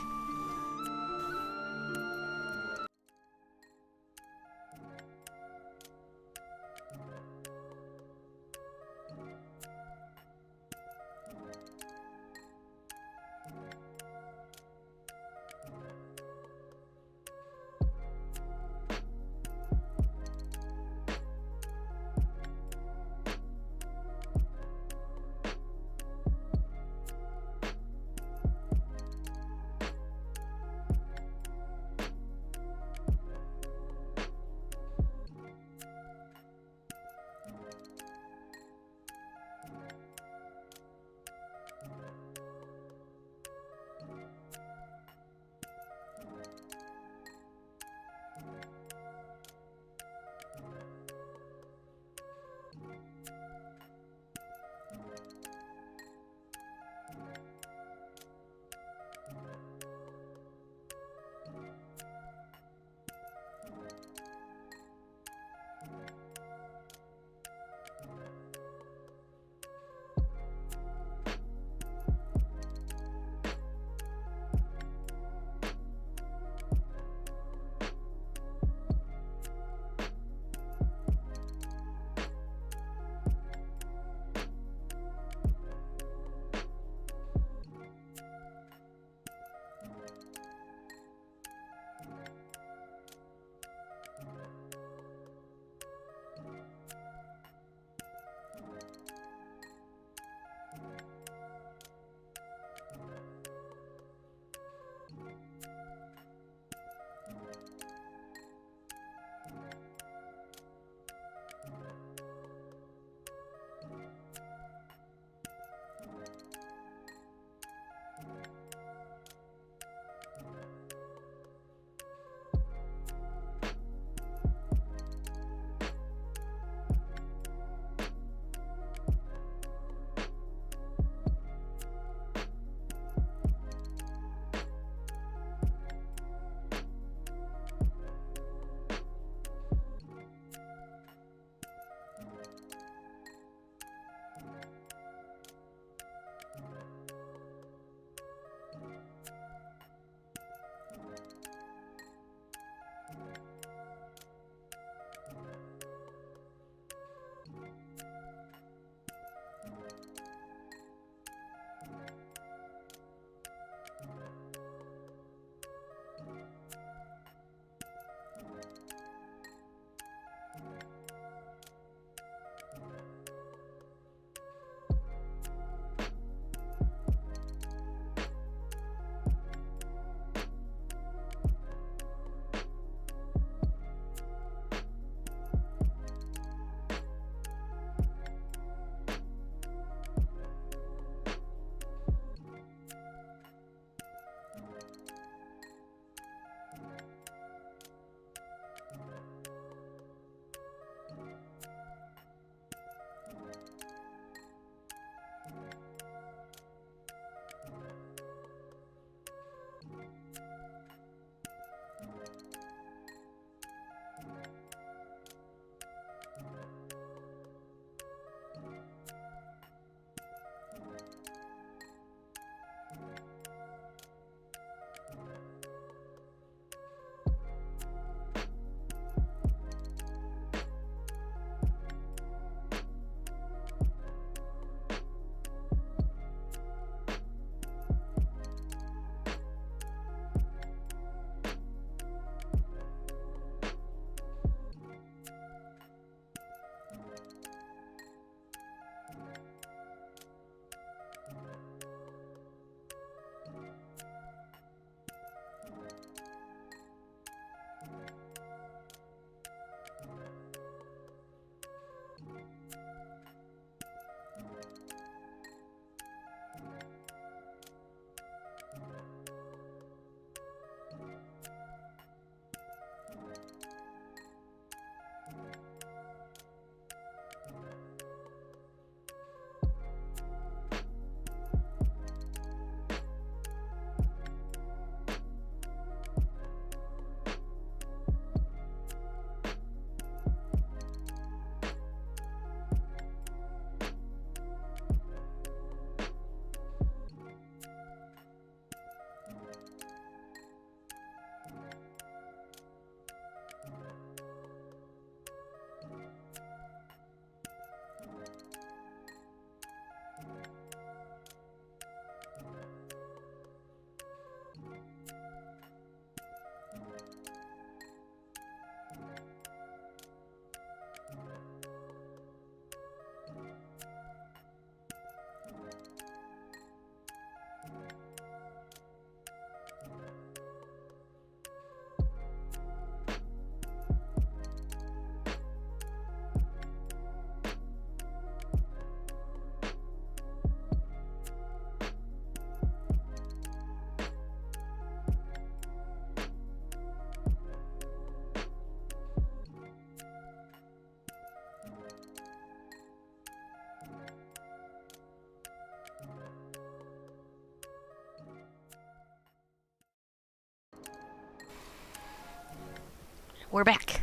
we're back.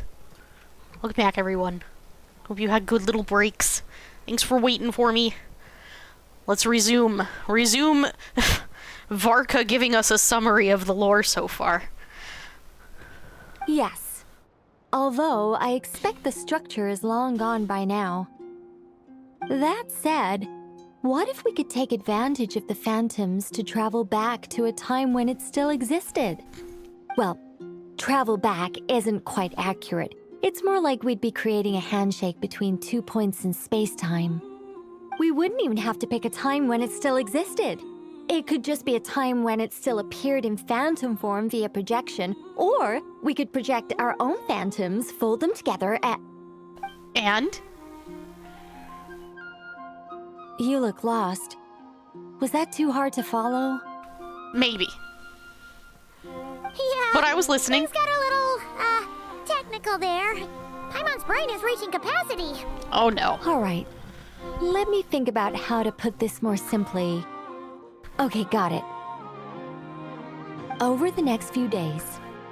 Welcome back, everyone. Hope you had good little breaks. Thanks for waiting for me. Let's resume. Resume Varka giving us a summary of the lore so far. Yes. Although I expect the structure is long gone by now. That said, what if we could take advantage of the phantoms to travel back to a time when it still existed? Well, travel back isn't quite accurate. It's more like we'd be creating a handshake between 2 points in space-time. We wouldn't even have to pick a time when it still existed. It could just be a time when it still appeared in phantom form via projection, or we could project our own phantoms, fold them together, And? You look lost. Was that too hard to follow? Maybe. Yeah. But I was listening. Things got a little, technical there. Paimon's brain is reaching capacity. Oh no. All right. Let me think about how to put this more simply. Okay, got it. Over the next few days,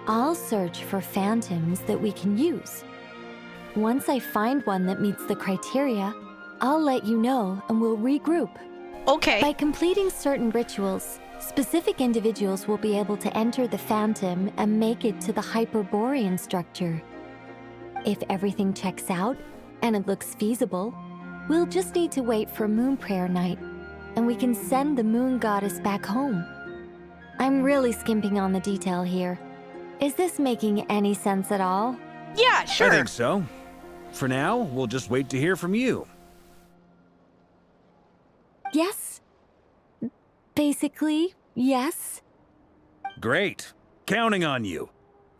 I'll search for phantoms that we can use. Once I find one that meets the criteria, I'll let you know and we'll regroup. Okay. By completing certain rituals, specific individuals will be able to enter the phantom and make it to the Hyperborean structure. If everything checks out and it looks feasible, we'll just need to wait for Moon Prayer Night, and we can send the Moon Goddess back home. I'm really skimping on the detail here. Is this making any sense at all? Yeah, sure. I think so. For now, we'll just wait to hear from you. Yes. Basically, yes. Great. Counting on you.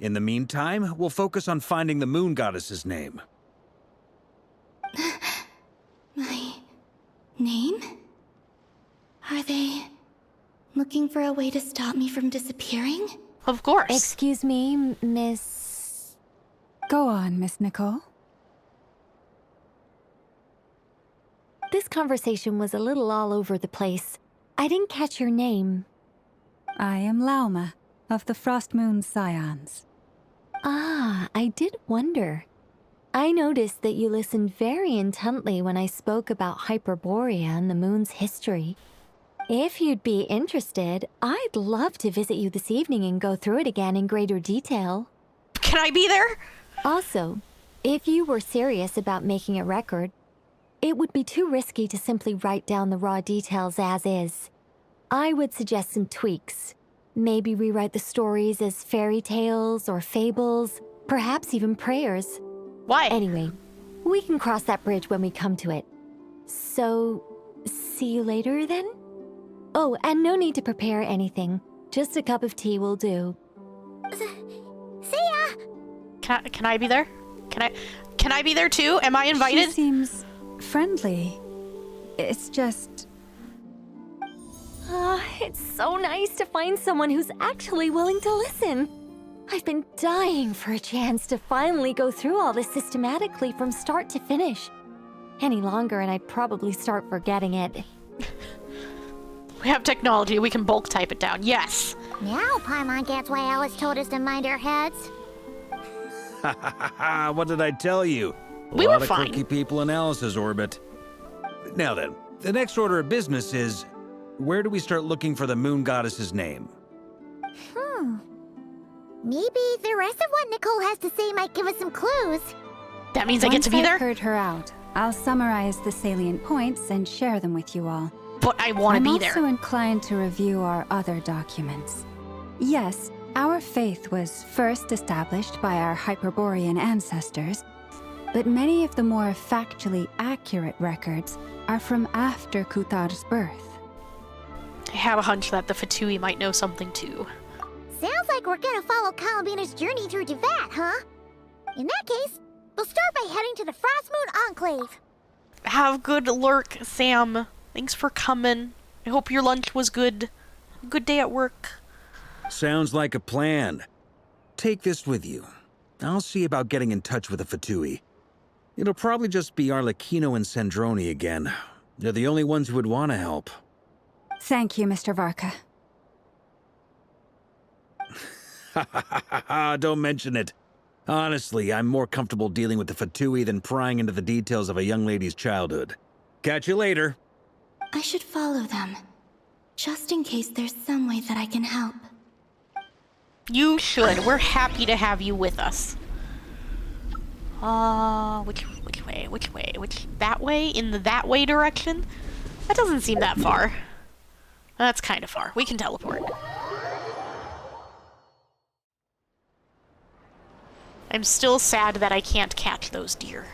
In the meantime, we'll focus on finding the Moon Goddess's name. My name? Are they looking for a way to stop me from disappearing? Of course. Excuse me, Miss... Go on, Miss Nicole. This conversation was a little all over the place. I didn't catch your name. I am Lauma, of the Frost Moon Scions. Ah, I did wonder. I noticed that you listened very intently when I spoke about Hyperborea and the moon's history. If you'd be interested, I'd love to visit you this evening and go through it again in greater detail. Can I be there? Also, if you were serious about making a record, it would be too risky to simply write down the raw details as is. I would suggest some tweaks. Maybe rewrite the stories as fairy tales or fables, perhaps even prayers. Why? Anyway, we can cross that bridge when we come to it. So, see you later then? Oh, and no need to prepare anything. Just a cup of tea will do. See ya! Can I be there? Can I be there too? Am I invited? She seems friendly. It's just... It's so nice to find someone who's actually willing to listen. I've been dying for a chance to finally go through all this systematically from start to finish. Any longer and I'd probably start forgetting it. We have technology. We can bulk type it down. Yes. Now Paimon gets why Alice told us to mind our heads. What did I tell you? We A were lot of fine. quirky people in Alice's orbit. Now then, the next order of business is, where do we start looking for the Moon Goddess's name? Maybe the rest of what Nicole has to say might give us some clues. That means I get to be Once there? I've heard her out, I'll summarize the salient points and share them with you all. But I want to be I'm there. also inclined to review our other documents. Yes, our faith was first established by our Hyperborean ancestors, but many of the more factually accurate records are from after Kutar's birth. I have a hunch that the Fatui might know something too. Sounds like we're gonna follow Columbina's journey through Devat, huh? In that case, we'll start by heading to the Frost Moon Enclave. Have good lurk, Sam. Thanks for coming. I hope your lunch was good. Good day at work. Sounds like a plan. Take this with you. I'll see about getting in touch with the Fatui. It'll probably just be Arlecchino and Sandroni again. They're the only ones who would want to help. Thank you, Mr. Varka. Don't mention it. Honestly, I'm more comfortable dealing with the Fatui than prying into the details of a young lady's childhood. Catch you later. I should follow them, just in case there's some way that I can help. You should. We're happy to have you with us. Which way? That way? In the that way direction? That doesn't seem that far. That's kind of far. We can teleport. I'm still sad that I can't catch those deer.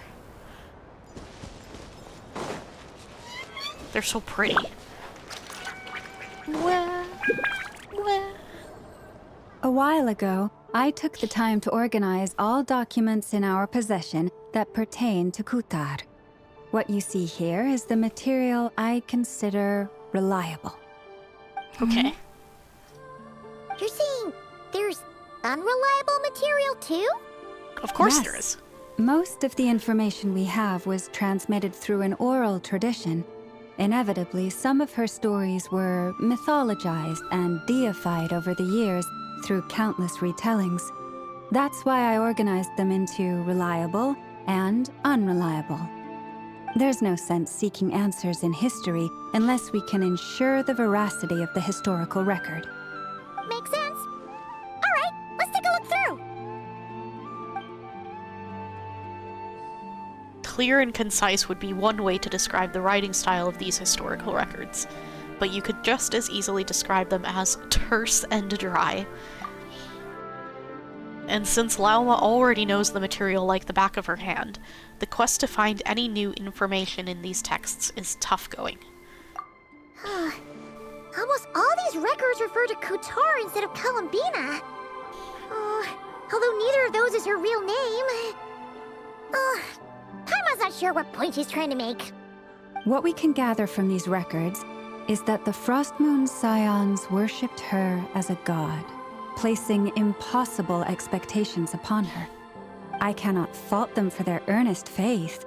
They're so pretty. A while ago, I took the time to organize all documents in our possession that pertain to Kutar. What you see here is the material I consider reliable. Okay. You're saying there's unreliable material too? Of course Yes. there is. Most of the information we have was transmitted through an oral tradition. Inevitably, some of her stories were mythologized and deified over the years through countless retellings. That's why I organized them into reliable and unreliable. There's no sense seeking answers in history unless we can ensure the veracity of the historical record. Makes sense. All right, let's take a look through. Clear and concise would be one way to describe the writing style of these historical records, but you could just as easily describe them as terse and dry. And since Lauma already knows the material like the back of her hand, the quest to find any new information in these texts is tough going. Almost all these records refer to Kutar instead of Columbina. Although neither of those is her real name. Paimon's not sure what point she's trying to make. What we can gather from these records is that the Frost Moon Scions worshipped her as a god, placing impossible expectations upon her. I cannot fault them for their earnest faith,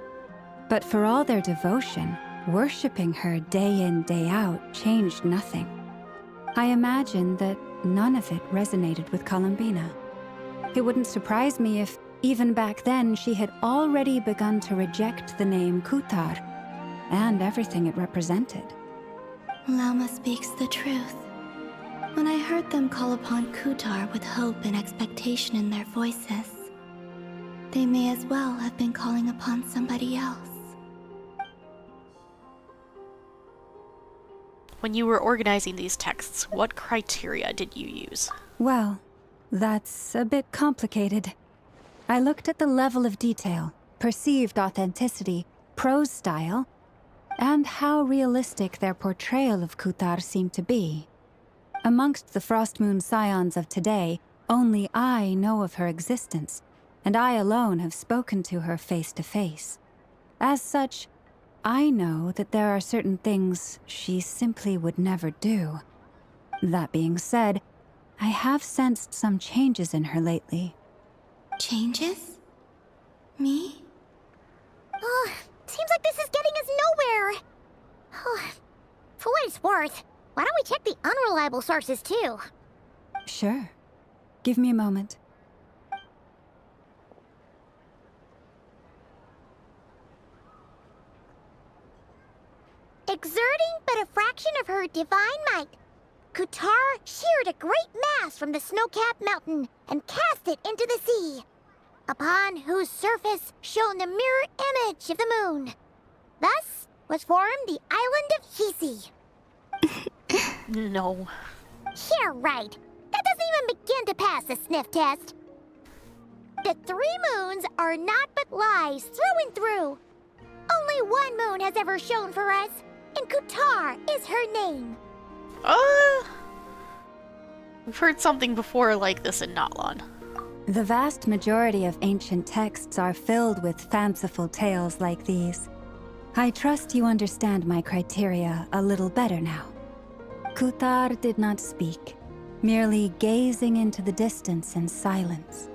but for all their devotion, worshipping her day in, day out changed nothing. I imagine that none of it resonated with Columbina. It wouldn't surprise me if, even back then, she had already begun to reject the name Kutar and everything it represented. Lauma speaks the truth. When I heard them call upon Kutar with hope and expectation in their voices, they may as well have been calling upon somebody else. When you were organizing these texts, what criteria did you use? Well, that's a bit complicated. I looked at the level of detail, perceived authenticity, prose style, and how realistic their portrayal of Kutar seemed to be. Amongst the Frostmoon Scions of today, only I know of her existence, and I alone have spoken to her face to face. As such, I know that there are certain things she simply would never do. That being said, I have sensed some changes in her lately. Changes? Me? Seems like this is getting us nowhere. For what it's worth, why don't we check the unreliable sources too? Sure. Give me a moment. Exerting but a fraction of her divine might, Kutar sheared a great mass from the snow-capped mountain and cast it into the sea, upon whose surface shone the mirror image of the moon. Thus was formed the island of Hisi. No. Yeah, right. That doesn't even begin to pass the sniff test. The 3 moons are naught but lies through and through. Only one moon has ever shone for us, and Kutar is her name. We've heard something before like this in Natlan. The vast majority of ancient texts are filled with fanciful tales like these. I trust you understand my criteria a little better now. Kutar did not speak, merely gazing into the distance in silence.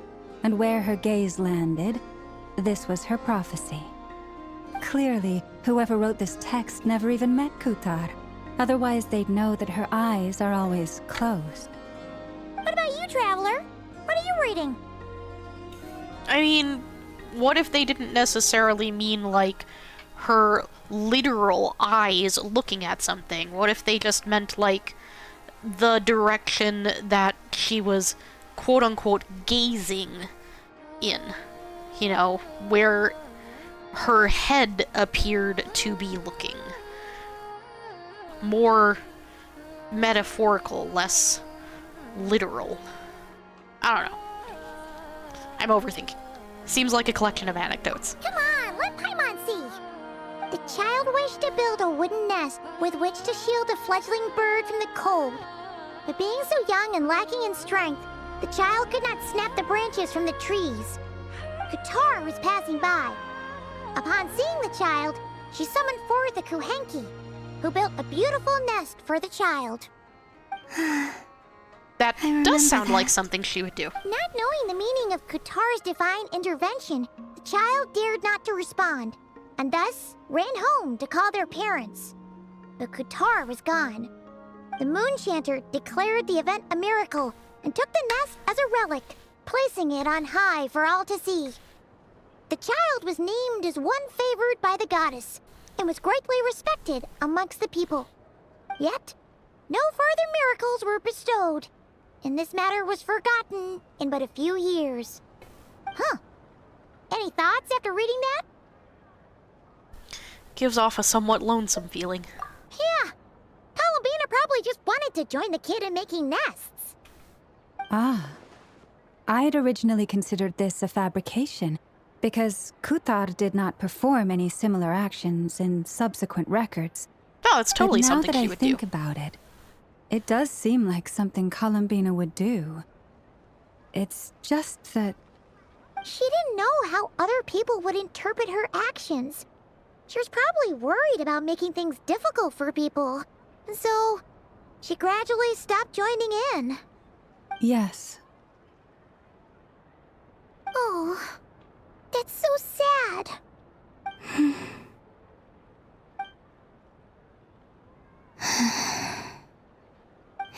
And where her gaze landed, this was her prophecy. Clearly, whoever wrote this text never even met Kutar. Otherwise, they'd know that her eyes are always closed. What about you, Traveler? What are you reading? I mean, what if they didn't necessarily mean, like, her literal eyes looking at something? What if they just meant, like, the direction that she was quote-unquote gazing in? You know, where her head appeared to be looking. More metaphorical, less literal. I don't know. I'm overthinking. Seems like a collection of anecdotes. Come on, let Paimon see. The child wished to build a wooden nest with which to shield a fledgling bird from the cold. But being so young and lacking in strength, the child could not snap the branches from the trees. Kutar was passing by. Upon seeing the child, she summoned forth the Kuhenki, who built a beautiful nest for the child. That does sound like something she would do. Not knowing the meaning of Kutar's divine intervention, the child dared not to respond, and thus ran home to call their parents. But Kutar was gone. The moon chanter declared the event a miracle and took the nest as a relic, placing it on high for all to see. The child was named as one favored by the goddess, and was greatly respected amongst the people. Yet, no further miracles were bestowed, and this matter was forgotten in but a few years. Huh. Any thoughts after reading that? Gives off a somewhat lonesome feeling. Yeah. Columbina probably just wanted to join the kid in making nests. Ah. I had originally considered this a fabrication, because Kutar did not perform any similar actions in subsequent records. Oh, it's totally something she would do. Now that I think about it, it does seem like something Columbina would do. It's just that... She didn't know how other people would interpret her actions. She was probably worried about making things difficult for people. And so, she gradually stopped joining in. Yes. Oh, that's so sad.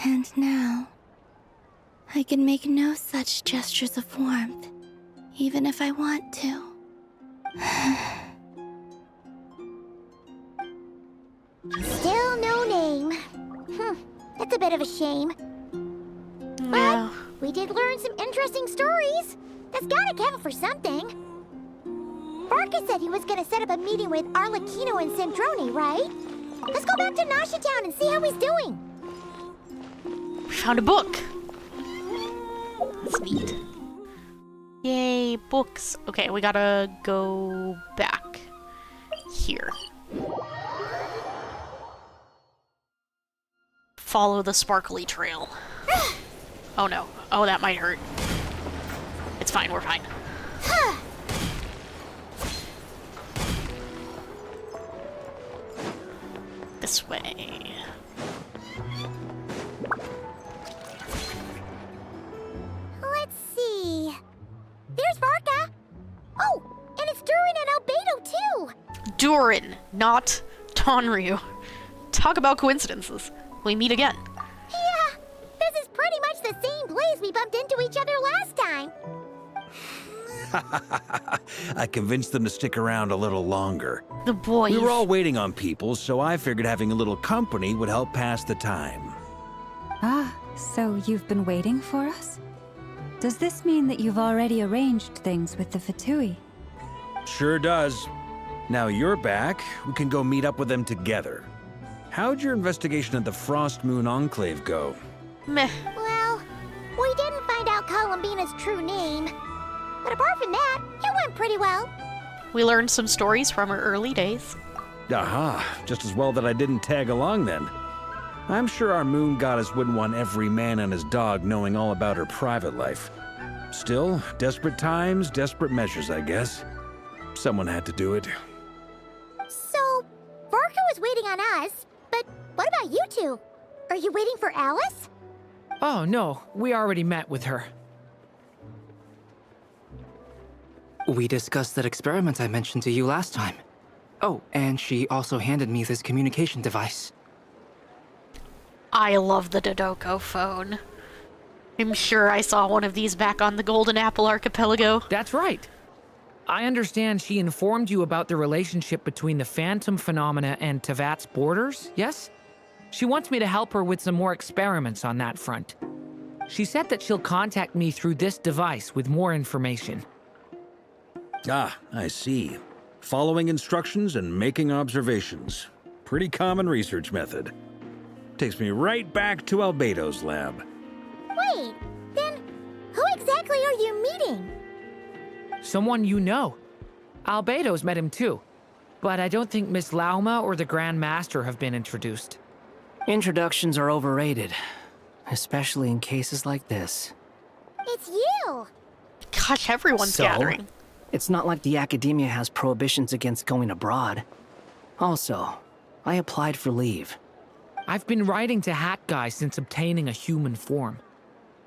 And now, I can make no such gestures of warmth, even if I want to. Still no name. That's a bit of a shame. Yeah. But we did learn some interesting stories. That's gotta count for something. Barca said he was gonna set up a meeting with Arlecchino and Sandrone, right? Let's go back to Nasha Town and see how he's doing. We found a book. That's neat. Yay, books. Okay, we gotta go back. Here. Follow the sparkly trail. Oh no. Oh, that might hurt. It's fine, we're fine. This way. Let's see. There's Varka. Oh, and it's Durin and Albedo too. Durin, not Tonryu. Talk about coincidences. We meet again. Yeah, this is pretty much the same place we bumped into each other last time. I convinced them to stick around a little longer. The boys. We were all waiting on people, so I figured having a little company would help pass the time. Ah, so you've been waiting for us? Does this mean that you've already arranged things with the Fatui? Sure does. Now you're back, we can go meet up with them together. How'd your investigation at the Frost Moon Enclave go? Meh. Well, we didn't find out Columbina's true name. But apart from that, it went pretty well. We learned some stories from her early days. Aha, just as well that I didn't tag along then. I'm sure our moon goddess wouldn't want every man and his dog knowing all about her private life. Still, desperate times, desperate measures, I guess. Someone had to do it. So, Varka was waiting on us, but what about you two? Are you waiting for Alice? Oh, no, we already met with her. We discussed that experiment I mentioned to you last time. Oh, and she also handed me this communication device. I love the Dodoko phone. I'm sure I saw one of these back on the Golden Apple Archipelago. That's right. I understand she informed you about the relationship between the phantom phenomena and Tevat's borders, yes? She wants me to help her with some more experiments on that front. She said that she'll contact me through this device with more information. Ah, I see. Following instructions and making observations. Pretty common research method. Takes me right back to Albedo's lab. Wait, then who exactly are you meeting? Someone you know. Albedo's met him too. But I don't think Miss Lauma or the Grand Master have been introduced. Introductions are overrated, especially in cases like this. It's you! Gosh, everyone's gathering. It's not like the academia has prohibitions against going abroad. Also, I applied for leave. I've been writing to Hat Guy since obtaining a human form.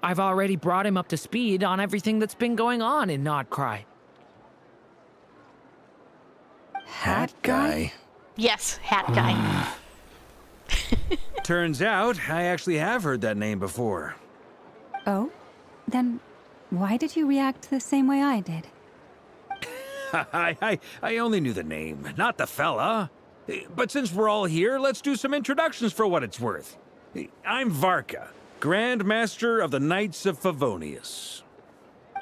I've already brought him up to speed on everything that's been going on in Nodcry. Hat Guy? Yes, Hat Guy. Turns out, I actually have heard that name before. Oh? Then why did you react the same way I did? I only knew the name, not the fella. But since we're all here, let's do some introductions for what it's worth. I'm Varka, Grand Master of the Knights of Favonius.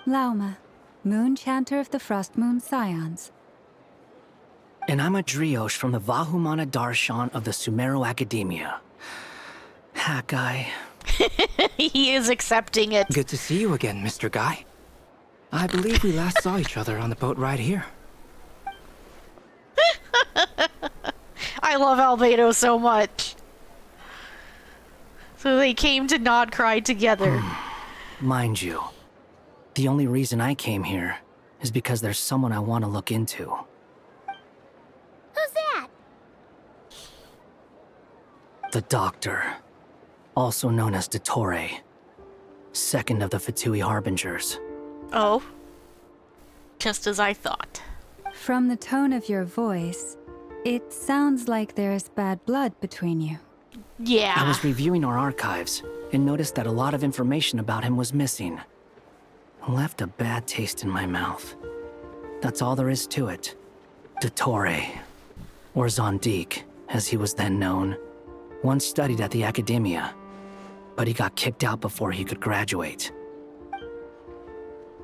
Lauma, Moon Chanter of the Frost Moon Scions. And I'm a Driosh from the Vahumana Darshan of the Sumero Academia. Hat Guy. He is accepting it. Good to see you again, Mr. Guy. I believe we last saw each other on the boat ride here. I love Albedo so much. So they came to Nodcry together. Mind you, the only reason I came here is because there's someone I want to look into. Who's that? The Doctor, also known as Dottore, second of the Fatui Harbingers. Oh. Just as I thought. From the tone of your voice, it sounds like there's bad blood between you. Yeah. I was reviewing our archives and noticed that a lot of information about him was missing. Left a bad taste in my mouth. That's all there is to it. Dottore, or Zondik, as he was then known, once studied at the Academia, but he got kicked out before he could graduate.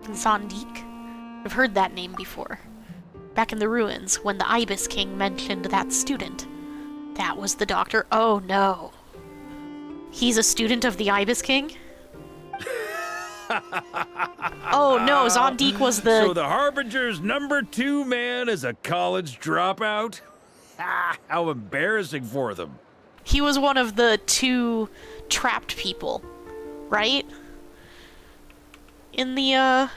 Zondik? I've heard that name before. Back in the ruins, when the Ibis King mentioned that student. That was the Doctor. Oh no. He's a student of the Ibis King? Oh no, Zondik was the... So the Harbinger's #2 man is a college dropout? How embarrassing for them. He was one of the 2 trapped people, right? In the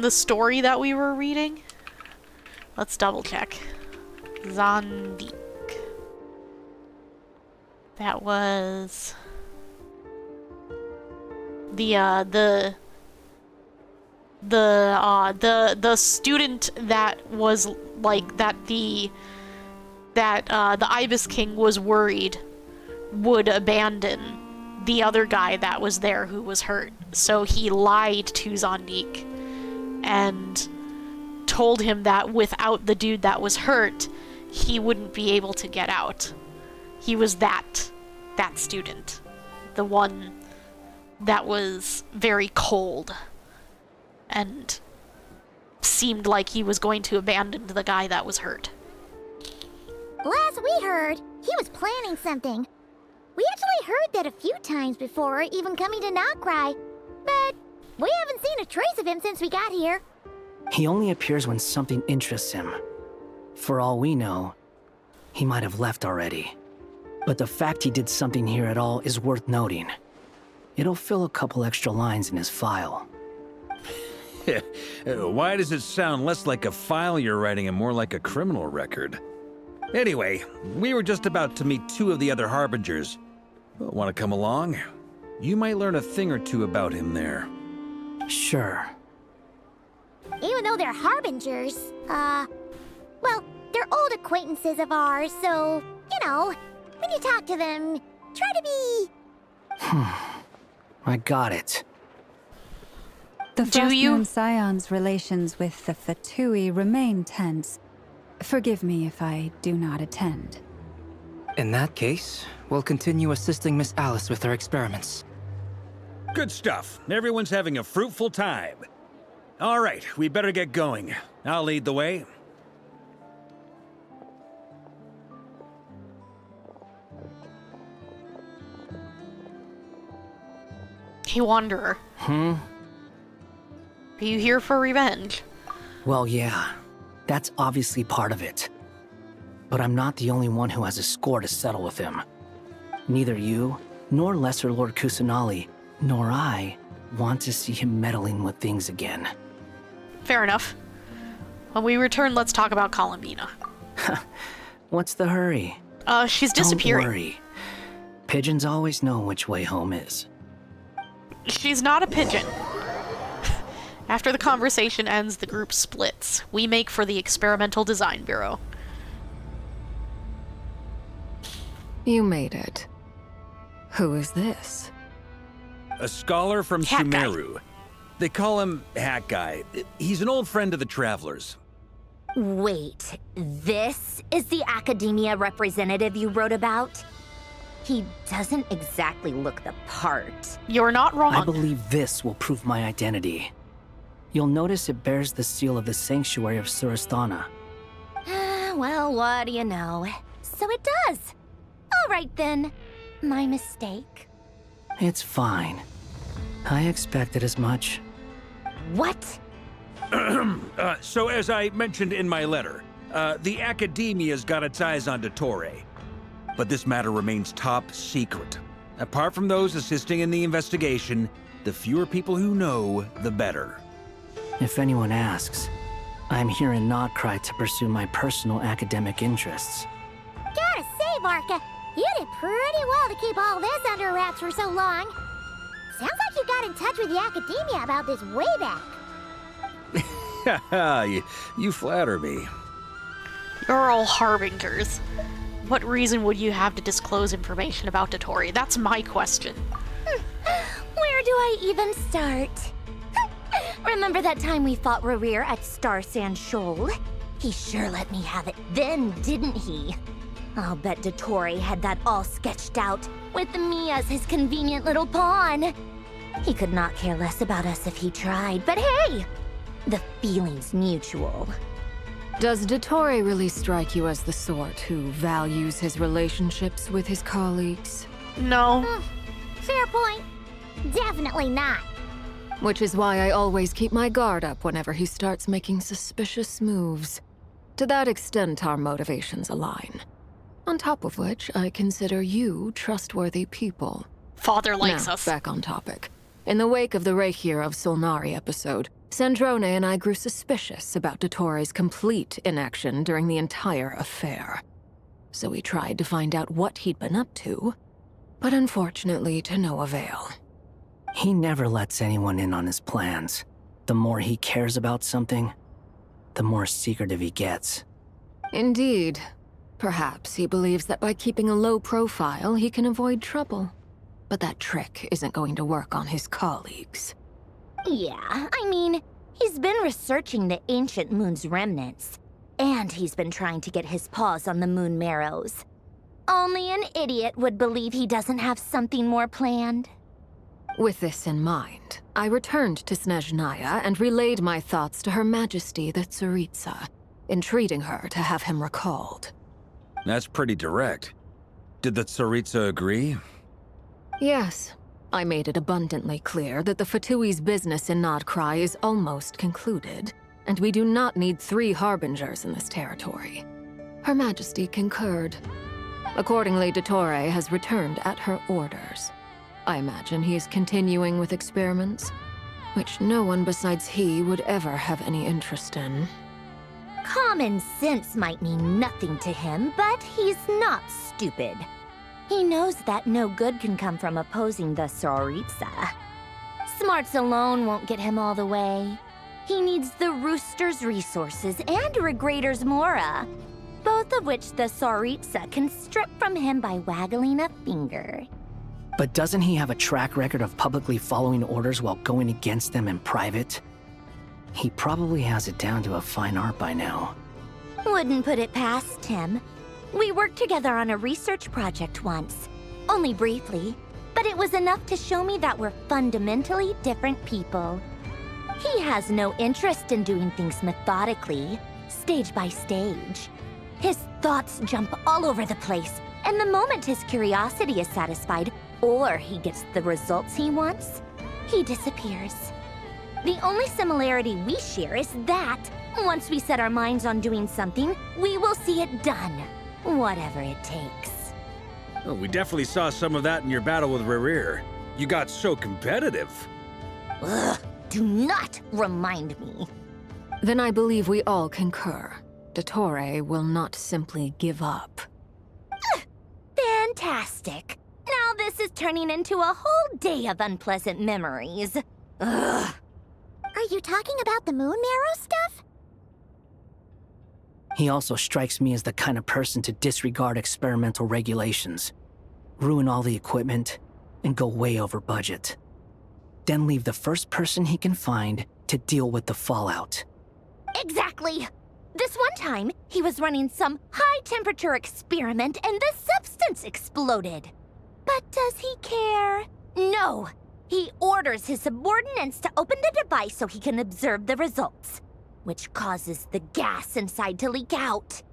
story that we were reading? Let's double check. Zondik. That was the student that was like the Ibis King was worried would abandon the other guy that was there who was hurt. So he lied to Zondik and told him that without the dude that was hurt, he wouldn't be able to get out. He was that student. The one that was very cold and seemed like he was going to abandon the guy that was hurt. Last we heard, he was planning something. We actually heard that a few times before, even coming to Nodcry, but we haven't seen a trace of him since we got here. He only appears when something interests him. For all we know, he might have left already. But the fact he did something here at all is worth noting. It'll fill a couple extra lines in his file. Why does it sound less like a file you're writing and more like a criminal record? Anyway, we were just about to meet 2 of the other Harbingers. Want to come along? You might learn a thing or two about him there. Sure. Even though they're Harbingers, well, they're old acquaintances of ours, so, you know, when you talk to them, try to be I got it. The Do Frost you? Moon Scion's relations with the Fatui remain tense. Forgive me if I do not attend. In that case, we'll continue assisting Miss Alice with her experiments. Good stuff. Everyone's having a fruitful time. All right, we better get going. I'll lead the way. Hey, Wanderer. Are you here for revenge? Well, yeah. That's obviously part of it. But I'm not the only one who has a score to settle with him. Neither you, nor Lesser Lord Kusanali, nor I want to see him meddling with things again. Fair enough. When we return, let's talk about Columbina. What's the hurry? She's disappearing. Don't worry. Pigeons always know which way home is. She's not a pigeon. After the conversation ends, the group splits. We make for the Experimental Design Bureau. You made it. Who is this? A scholar from Hat Guy. Sumeru. They call him Hat Guy. He's an old friend of the Travelers. Wait, this is the academia representative you wrote about? He doesn't exactly look the part. You're not wrong. I believe this will prove my identity. You'll notice it bears the seal of the Sanctuary of Surasthana. Well, what do you know? So it does. All right then. My mistake. It's fine. I expected as much. What? So as I mentioned in my letter, the Academia's got its eyes on Dottore. But this matter remains top secret. Apart from those assisting in the investigation, the fewer people who know, the better. If anyone asks, I'm here in Nodcry to pursue my personal academic interests. Gotta say, Varka, you did pretty well to keep all this under wraps for so long. Sounds like you got in touch with the academia about this way back. you flatter me. You're all harbingers. What reason would you have to disclose information about Dottore? That's my question. Where do I even start? Remember that time we fought Rerir at Star Sand Shoal? He sure let me have it then, didn't he? I'll bet Dottore had that all sketched out, with me as his convenient little pawn. He could not care less about us if he tried, but hey! The feeling's mutual. Does Dottore really strike you as the sort who values his relationships with his colleagues? No. Fair point. Definitely not. Which is why I always keep my guard up whenever he starts making suspicious moves. To that extent, our motivations align. On top of which, I consider you trustworthy people. Father likes now, us. Back on topic. In the wake of the Reikir of Solnari episode, Sandrone and I grew suspicious about Dottore's complete inaction during the entire affair. So we tried to find out what he'd been up to, but unfortunately to no avail. He never lets anyone in on his plans. The more he cares about something, the more secretive he gets. Indeed. Perhaps he believes that by keeping a low profile, he can avoid trouble. But that trick isn't going to work on his colleagues. Yeah, I mean, he's been researching the ancient moon's remnants. And he's been trying to get his paws on the moon marrows. Only an idiot would believe he doesn't have something more planned. With this in mind, I returned to Snezhnaya and relayed my thoughts to Her Majesty the Tsaritsa, entreating her to have him recalled. That's pretty direct. Did the Tsaritsa agree? Yes. I made it abundantly clear that the Fatui's business in Nodcry is almost concluded, and we do not need 3 harbingers in this territory. Her Majesty concurred. Accordingly, Dottore has returned at her orders. I imagine he is continuing with experiments, which no one besides he would ever have any interest in. Common sense might mean nothing to him, but he's not stupid. He knows that no good can come from opposing the Tsaritsa. Smarts alone won't get him all the way. He needs the Rooster's resources and Regrator's Mora, both of which the Tsaritsa can strip from him by waggling a finger. But doesn't he have a track record of publicly following orders while going against them in private? He probably has it down to a fine art by now. Wouldn't put it past him. We worked together on a research project once. Only briefly, but it was enough to show me that we're fundamentally different people. He has no interest in doing things methodically, stage by stage. His thoughts jump all over the place, and the moment his curiosity is satisfied, or he gets the results he wants, he disappears. The only similarity we share is that, once we set our minds on doing something, we will see it done, whatever it takes. Well, we definitely saw some of that in your battle with Rerir. You got so competitive. Ugh, do not remind me. Then I believe we all concur. Dottore will not simply give up. Fantastic. Now this is turning into a whole day of unpleasant memories. Ugh. Are you talking about the moon marrow stuff? He also strikes me as the kind of person to disregard experimental regulations, ruin all the equipment, and go way over budget. Then leave the first person he can find to deal with the fallout. Exactly. This one time, he was running some high-temperature experiment and the substance exploded. But does he care? No. He orders his subordinates to open the device so he can observe the results, which causes the gas inside to leak out.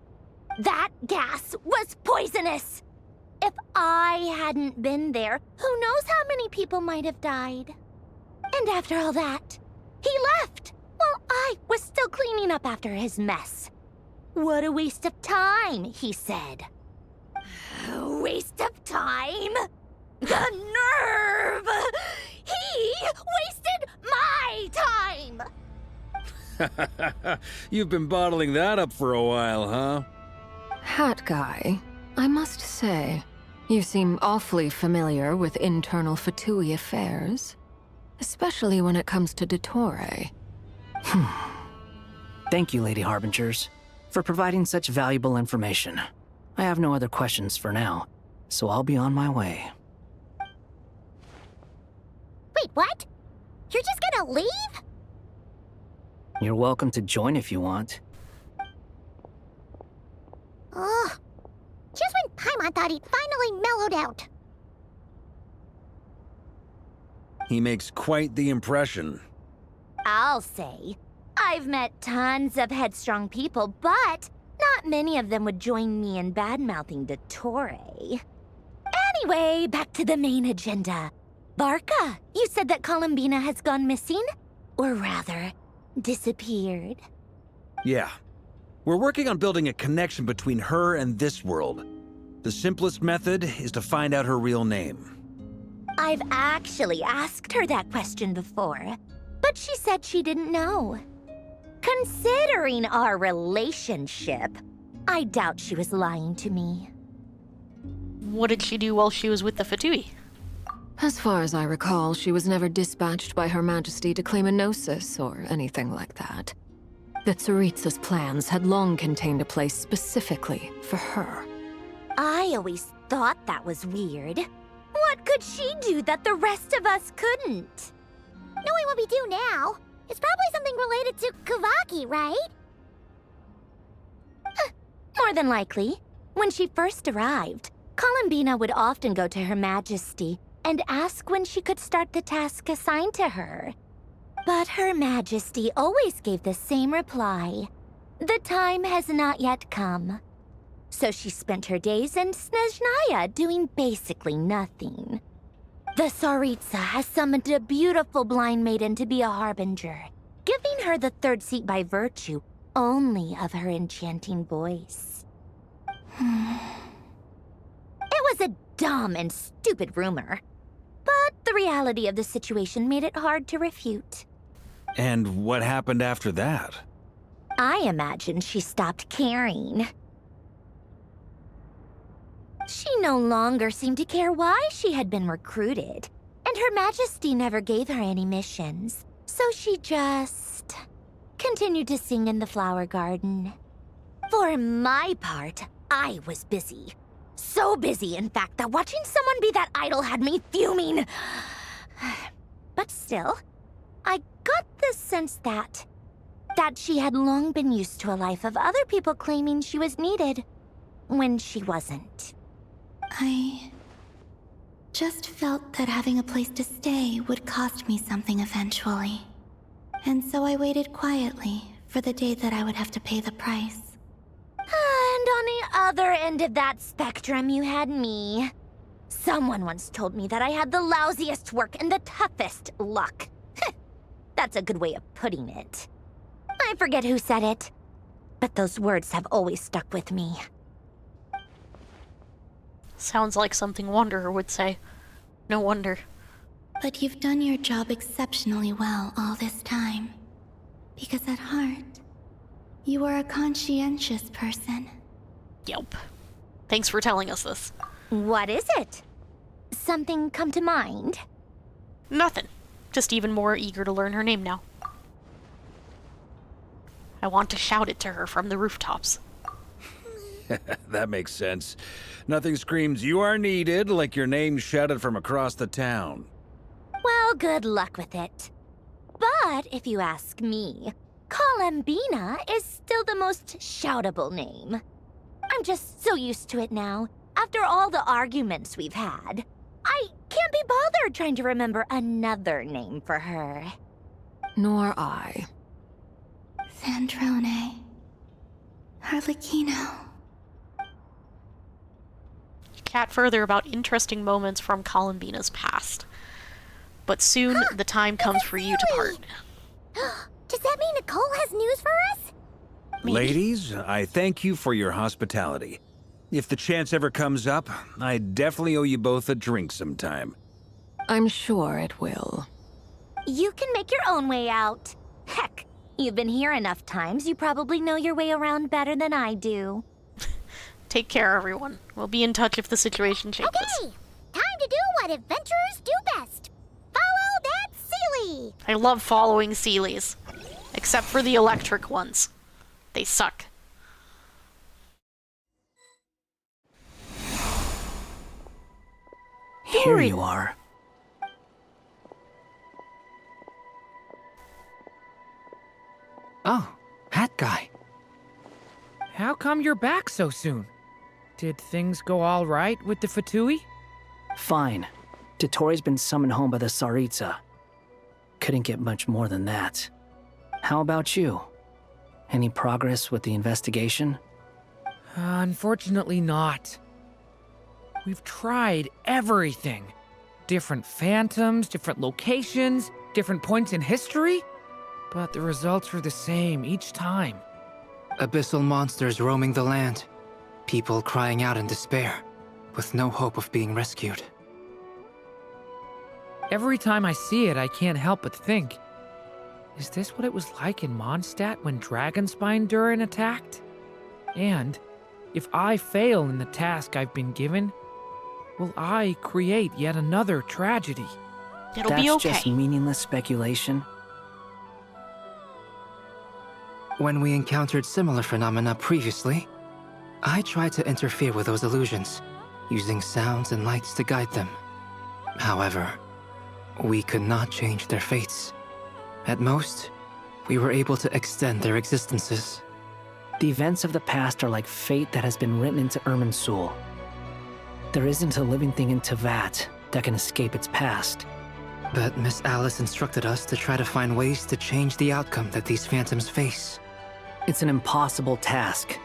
That gas was poisonous. If I hadn't been there, who knows how many people might have died. And after all that, he left while I was still cleaning up after his mess. What a waste of time, he said. Waste of time? The nerve! He wasted my time! You've been bottling that up for a while, huh? Hat guy, I must say, you seem awfully familiar with internal Fatui affairs. Especially when it comes to Dottore. Thank you, Lady Harbingers, for providing such valuable information. I have no other questions for now, so I'll be on my way. Wait, what? You're just gonna leave? You're welcome to join if you want. Ugh. Just when Paimon thought he'd finally mellowed out. He makes quite the impression. I'll say. I've met tons of headstrong people, but not many of them would join me in bad-mouthing Dottore. Anyway, back to the main agenda. Barca, you said that Columbina has gone missing? Or rather, disappeared. Yeah. We're working on building a connection between her and this world. The simplest method is to find out her real name. I've actually asked her that question before, but she said she didn't know. Considering our relationship, I doubt she was lying to me. What did she do while she was with the Fatui? As far as I recall, she was never dispatched by Her Majesty to claim a gnosis or anything like that. The Tsaritsa's plans had long contained a place specifically for her. I always thought that was weird. What could she do that the rest of us couldn't? Knowing what we do now, it's probably something related to Kavaki, right? More than likely. When she first arrived, Columbina would often go to Her Majesty and ask when she could start the task assigned to her. But Her Majesty always gave the same reply. The time has not yet come. So she spent her days in Snezhnaya doing basically nothing. The Tsaritsa has summoned a beautiful blind maiden to be a harbinger, giving her the third seat by virtue only of her enchanting voice. It was a dumb and stupid rumor, but the reality of the situation made it hard to refute. And what happened after that? I imagine she stopped caring. She no longer seemed to care why she had been recruited, and Her Majesty never gave her any missions, so she just continued to sing in the flower garden. For my part, I was busy. So busy, in fact, that watching someone be that idle had me fuming. But still, I got the sense that she had long been used to a life of other people claiming she was needed when she wasn't. I just felt that having a place to stay would cost me something eventually. And so I waited quietly for the day that I would have to pay the price. And on the other end of that spectrum, you had me. Someone once told me that I had the lousiest work and the toughest luck. That's a good way of putting it. I forget who said it, but those words have always stuck with me. Sounds like something Wanderer would say. No wonder. But you've done your job exceptionally well all this time. Because at heart, you are a conscientious person. Yep. Thanks for telling us this. What is it? Something come to mind? Nothing. Just even more eager to learn her name now. I want to shout it to her from the rooftops. That makes sense. Nothing screams you are needed like your name shouted from across the town. Well, good luck with it. But if you ask me, Columbina is still the most shoutable name. I'm just so used to it now. After all the arguments we've had, I can't be bothered trying to remember another name for her. Nor I. Sandrone. Harlequino. Chat further about interesting moments from Columbina's past. But soon the time comes for you to part. Does that mean Nicole has news for us? Maybe. Ladies, I thank you for your hospitality. If the chance ever comes up, I definitely owe you both a drink sometime. I'm sure it will. You can make your own way out. Heck, you've been here enough times, you probably know your way around better than I do. Take care, everyone. We'll be in touch if the situation changes. Okay, time to do what adventurers do best. Follow that Sealy! I love following Sealies. Except for the electric ones. They suck. Here you are. Oh, hat guy. How come you're back so soon? Did things go all right with the Fatui? Fine. Dottore been summoned home by the Tsaritsa. Couldn't get much more than that. How about you? Any progress with the investigation? Unfortunately not. We've tried everything. Different phantoms, different locations, different points in history. But the results are the same each time. Abyssal monsters roaming the land. People crying out in despair, with no hope of being rescued. Every time I see it, I can't help but think, is this what it was like in Mondstadt when Dragonspine Durin attacked? And if I fail in the task I've been given, will I create yet another tragedy? It'll be okay. That's just meaningless speculation. When we encountered similar phenomena previously, I tried to interfere with those illusions, using sounds and lights to guide them. However, we could not change their fates. At most, we were able to extend their existences. The events of the past are like fate that has been written into Irminsul. There isn't a living thing in Teyvat that can escape its past. But Miss Alice instructed us to try to find ways to change the outcome that these phantoms face. It's an impossible task.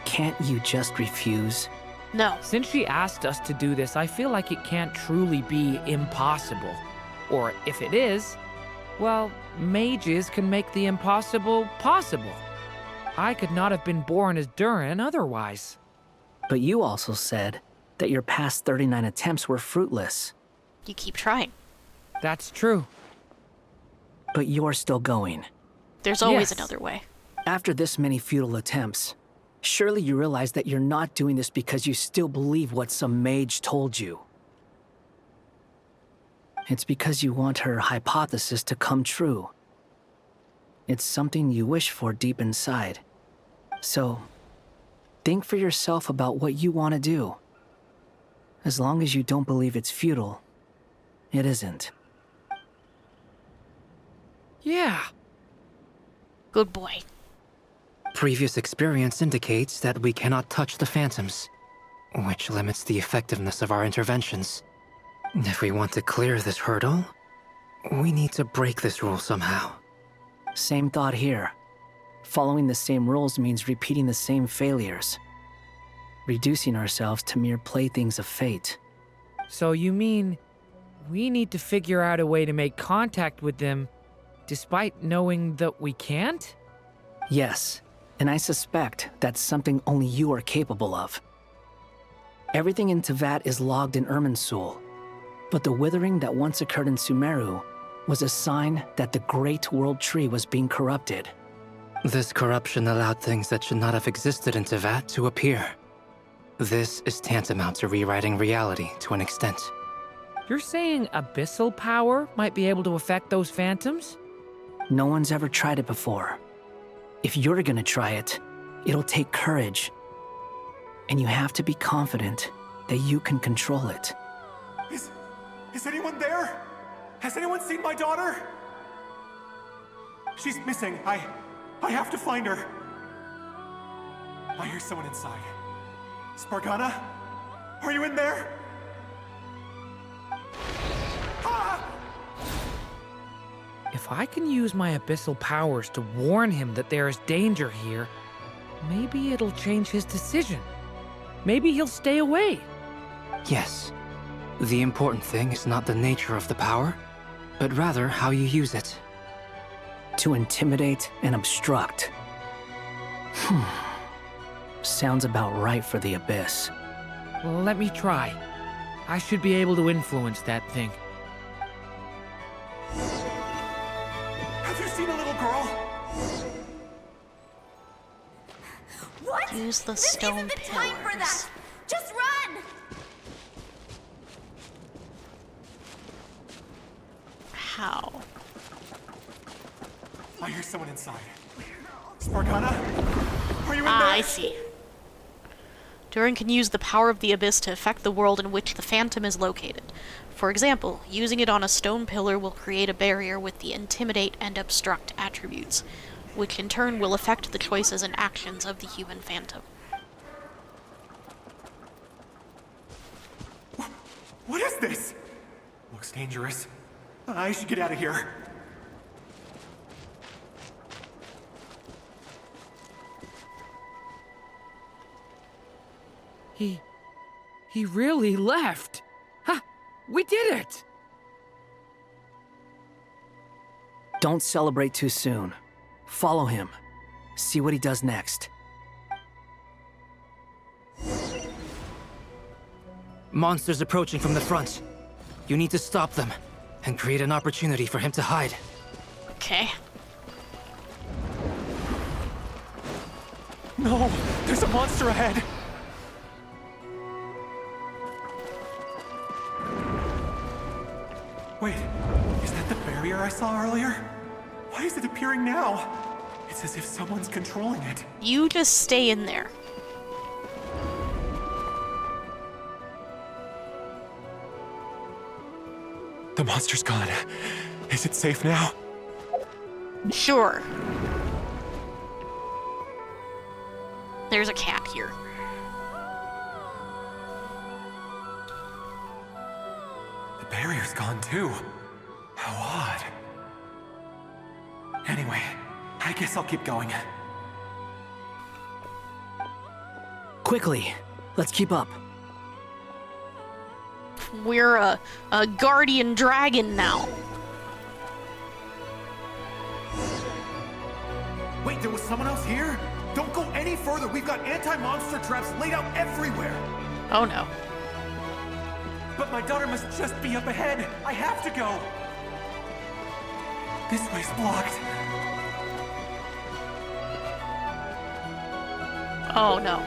Can't you just refuse? No. Since she asked us to do this, I feel like it can't truly be impossible. Or if it is, well, mages can make the impossible possible. I could not have been born as Durin otherwise. But you also said that your past 39 attempts were fruitless. You keep trying. That's true. But you're still going. There's always Yes. another way. After this many futile attempts, surely you realize that you're not doing this because you still believe what some mage told you. It's because you want her hypothesis to come true. It's something you wish for deep inside. So, think for yourself about what you want to do. As long as you don't believe it's futile, it isn't. Yeah. Good boy. Previous experience indicates that we cannot touch the phantoms, which limits the effectiveness of our interventions. If we want to clear this hurdle, we need to break this rule somehow. Same thought here. Following the same rules means repeating the same failures. Reducing ourselves to mere playthings of fate. So you mean we need to figure out a way to make contact with them despite knowing that we can't? Yes, and I suspect that's something only you are capable of. Everything in Tevat is logged in Irminsul, but the withering that once occurred in Sumeru was a sign that the Great World Tree was being corrupted. This corruption allowed things that should not have existed in Tevat to appear. This is tantamount to rewriting reality to an extent. You're saying abyssal power might be able to affect those phantoms? No one's ever tried it before. If you're gonna try it, it'll take courage. And you have to be confident that you can control it. Is anyone there? Has anyone seen my daughter? She's missing. I have to find her. I hear someone inside. Spargana? Are you in there? If I can use my abyssal powers to warn him that there is danger here, maybe it'll change his decision. Maybe he'll stay away. Yes. The important thing is not the nature of the power, but rather how you use it. To intimidate and obstruct. Sounds about right for the Abyss. Well, let me try. I should be able to influence that thing. Have you seen a little girl? What? Use the This stone isn't the time for pillars. that! Just run! How? I hear someone inside. Spargana? Are you in there? I see. Durin can use the power of the Abyss to affect the world in which the Phantom is located. For example, using it on a stone pillar will create a barrier with the Intimidate and Obstruct attributes, which in turn will affect the choices and actions of the human Phantom. What is this? Looks dangerous. I should get out of here. He really left. Ha! We did it! Don't celebrate too soon. Follow him. See what he does next. Monsters approaching from the front. You need to stop them and create an opportunity for him to hide. Okay. No! There's a monster ahead! Wait, is that the barrier I saw earlier? Why is it appearing now? It's as if someone's controlling it. You just stay in there. The monster's gone. Is it safe now? Sure. There's a cat here. The barrier's gone too. How odd. Anyway, I guess I'll keep going. Quickly, let's keep up. We're a guardian dragon now. Wait, there was someone else here? Don't go any further. We've got anti-monster traps laid out everywhere. Oh no. But my daughter must just be up ahead. I have to go. This way's blocked. Oh no.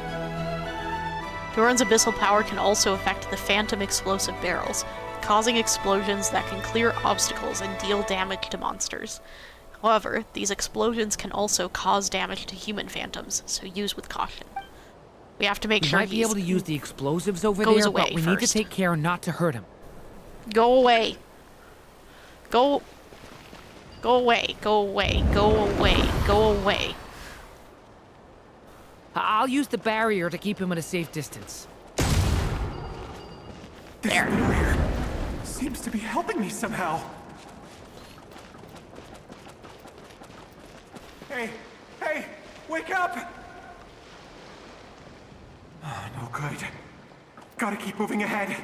Durin's abyssal power can also affect the Phantom explosive barrels, causing explosions that can clear obstacles and deal damage to monsters. However, these explosions can also cause damage to human phantoms, so use with caution. We have to make We sure might be able to use the explosives over goes there, away but we need to first. take care not to hurt him. Go away. Go away. Go away. Go away. Go away. I'll use the barrier to keep him at a safe distance. This barrier seems to be helping me somehow. Hey, hey, wake up! Oh, no good. Gotta keep moving ahead.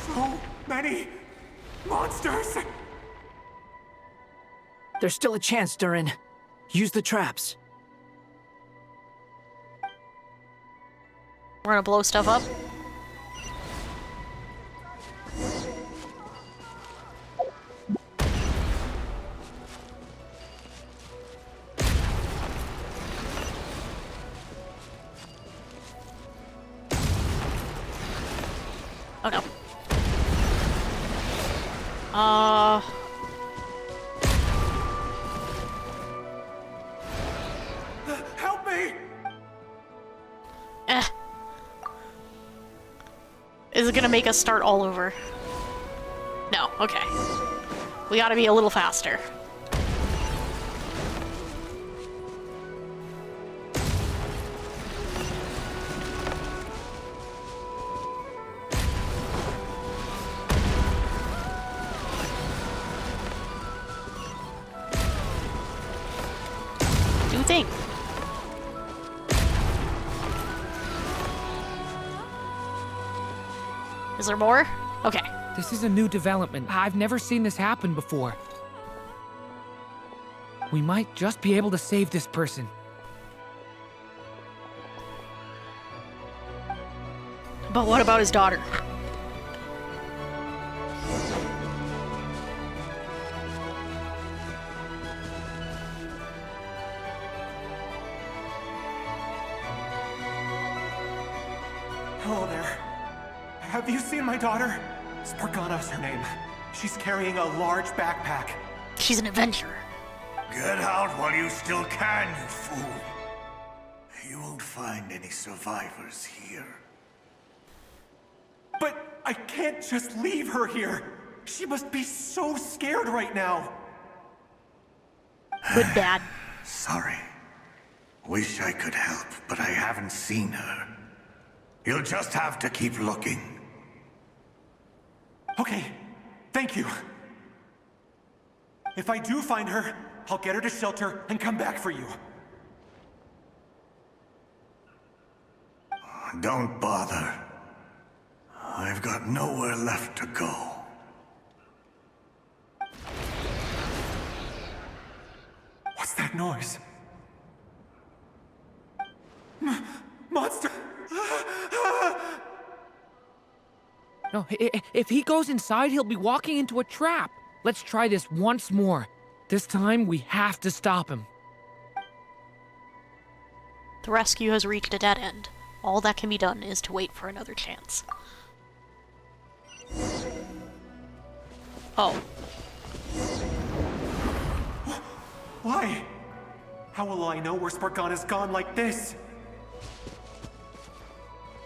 So many monsters! There's still a chance, Durin. Use the traps. We're gonna blow stuff up. Oh no. Help me! Is it gonna make us start all over? No, okay. We gotta be a little faster. Do thing. Is there more? Okay. This is a new development. I've never seen this happen before. We might just be able to save this person. But what about his daughter? Hello there. Have you seen my daughter? Spargana's her name. She's carrying a large backpack. She's an adventurer. Get out while you still can, you fool. You won't find any survivors here. But I can't just leave her here. She must be so scared right now. Good dad. Sorry. Wish I could help, but I haven't seen her. You'll just have to keep looking. Okay, thank you. If I do find her, I'll get her to shelter and come back for you. Don't bother. I've got nowhere left to go. What's that noise? Monster! No, if he goes inside, he'll be walking into a trap. Let's try this once more. This time, we have to stop him. The rescue has reached a dead end. All that can be done is to wait for another chance. Oh. Why? How will I know where Spargana's gone like this?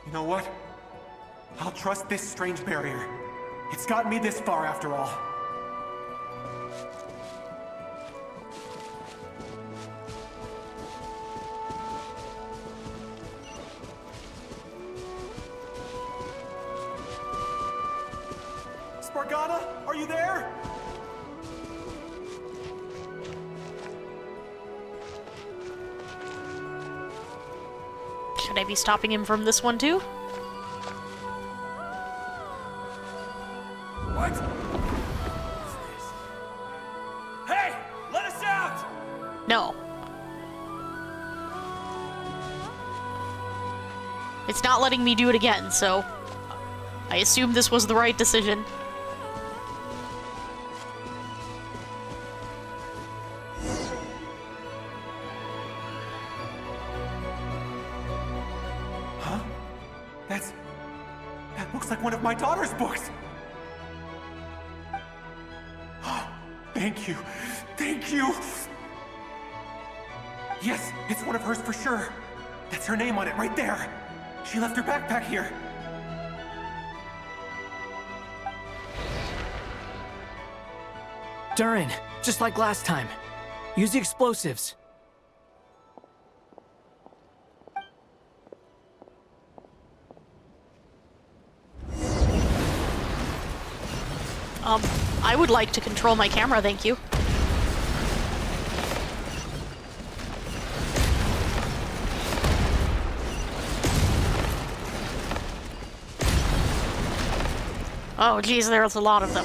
You know what? I'll trust this strange barrier. It's gotten me this far after all. Spargana, are you there? Should I be stopping him from this one too? What? Hey! Let us out! No. It's not letting me do it again, so I assume this was the right decision. Huh? That looks like one of my daughter's books. Thank you. Thank you. Yes, it's one of hers for sure. That's her name on it right there. She left her backpack here. Durin, just like last time. Use the explosives. I would like to control my camera, thank you. Oh, geez, there's a lot of them.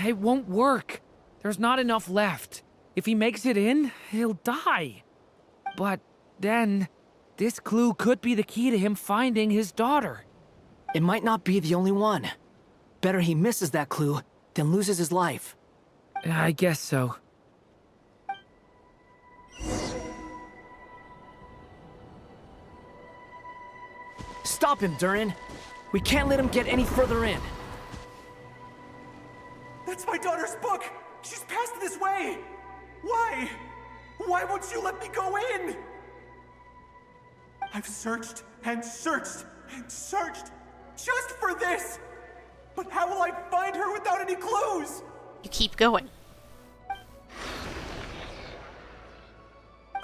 It won't work. There's not enough left. If he makes it in, he'll die. But then, this clue could be the key to him finding his daughter. It might not be the only one. Better he misses that clue than loses his life. I guess so. Stop him, Durin. We can't let him get any further in. That's my daughter's book! She's passed this way! Why? Why won't you let me go in? I've searched and searched and searched just for this! But how will I find her without any clues? You keep going.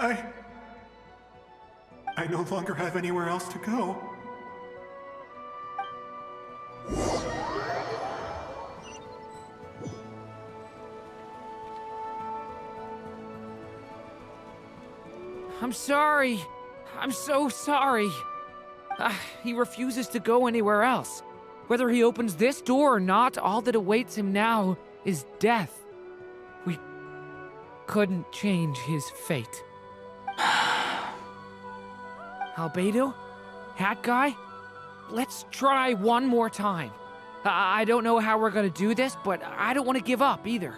I no longer have anywhere else to go. I'm sorry. I'm so sorry. He refuses to go anywhere else. Whether he opens this door or not, all that awaits him now is death. We couldn't change his fate. Albedo? Hat Guy? Let's try one more time. I don't know how we're gonna do this, but I don't want to give up either.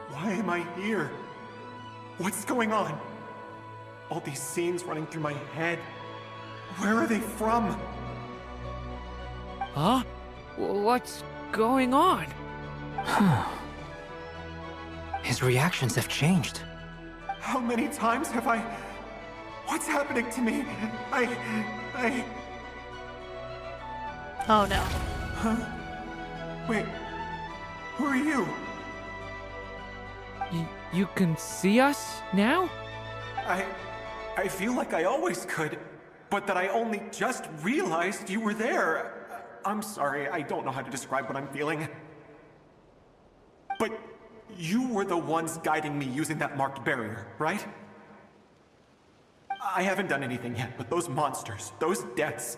Why am I here? What's going on? All these scenes running through my head. Where are they from? Huh? What's going on? His reactions have changed. How many times have I... What's happening to me? I... Oh no. Huh? Wait. Who are you? You can see us now? I feel like I always could, but that I only just realized you were there. I'm sorry, I don't know how to describe what I'm feeling. But you were the ones guiding me using that marked barrier, right? I haven't done anything yet, but those monsters, those deaths,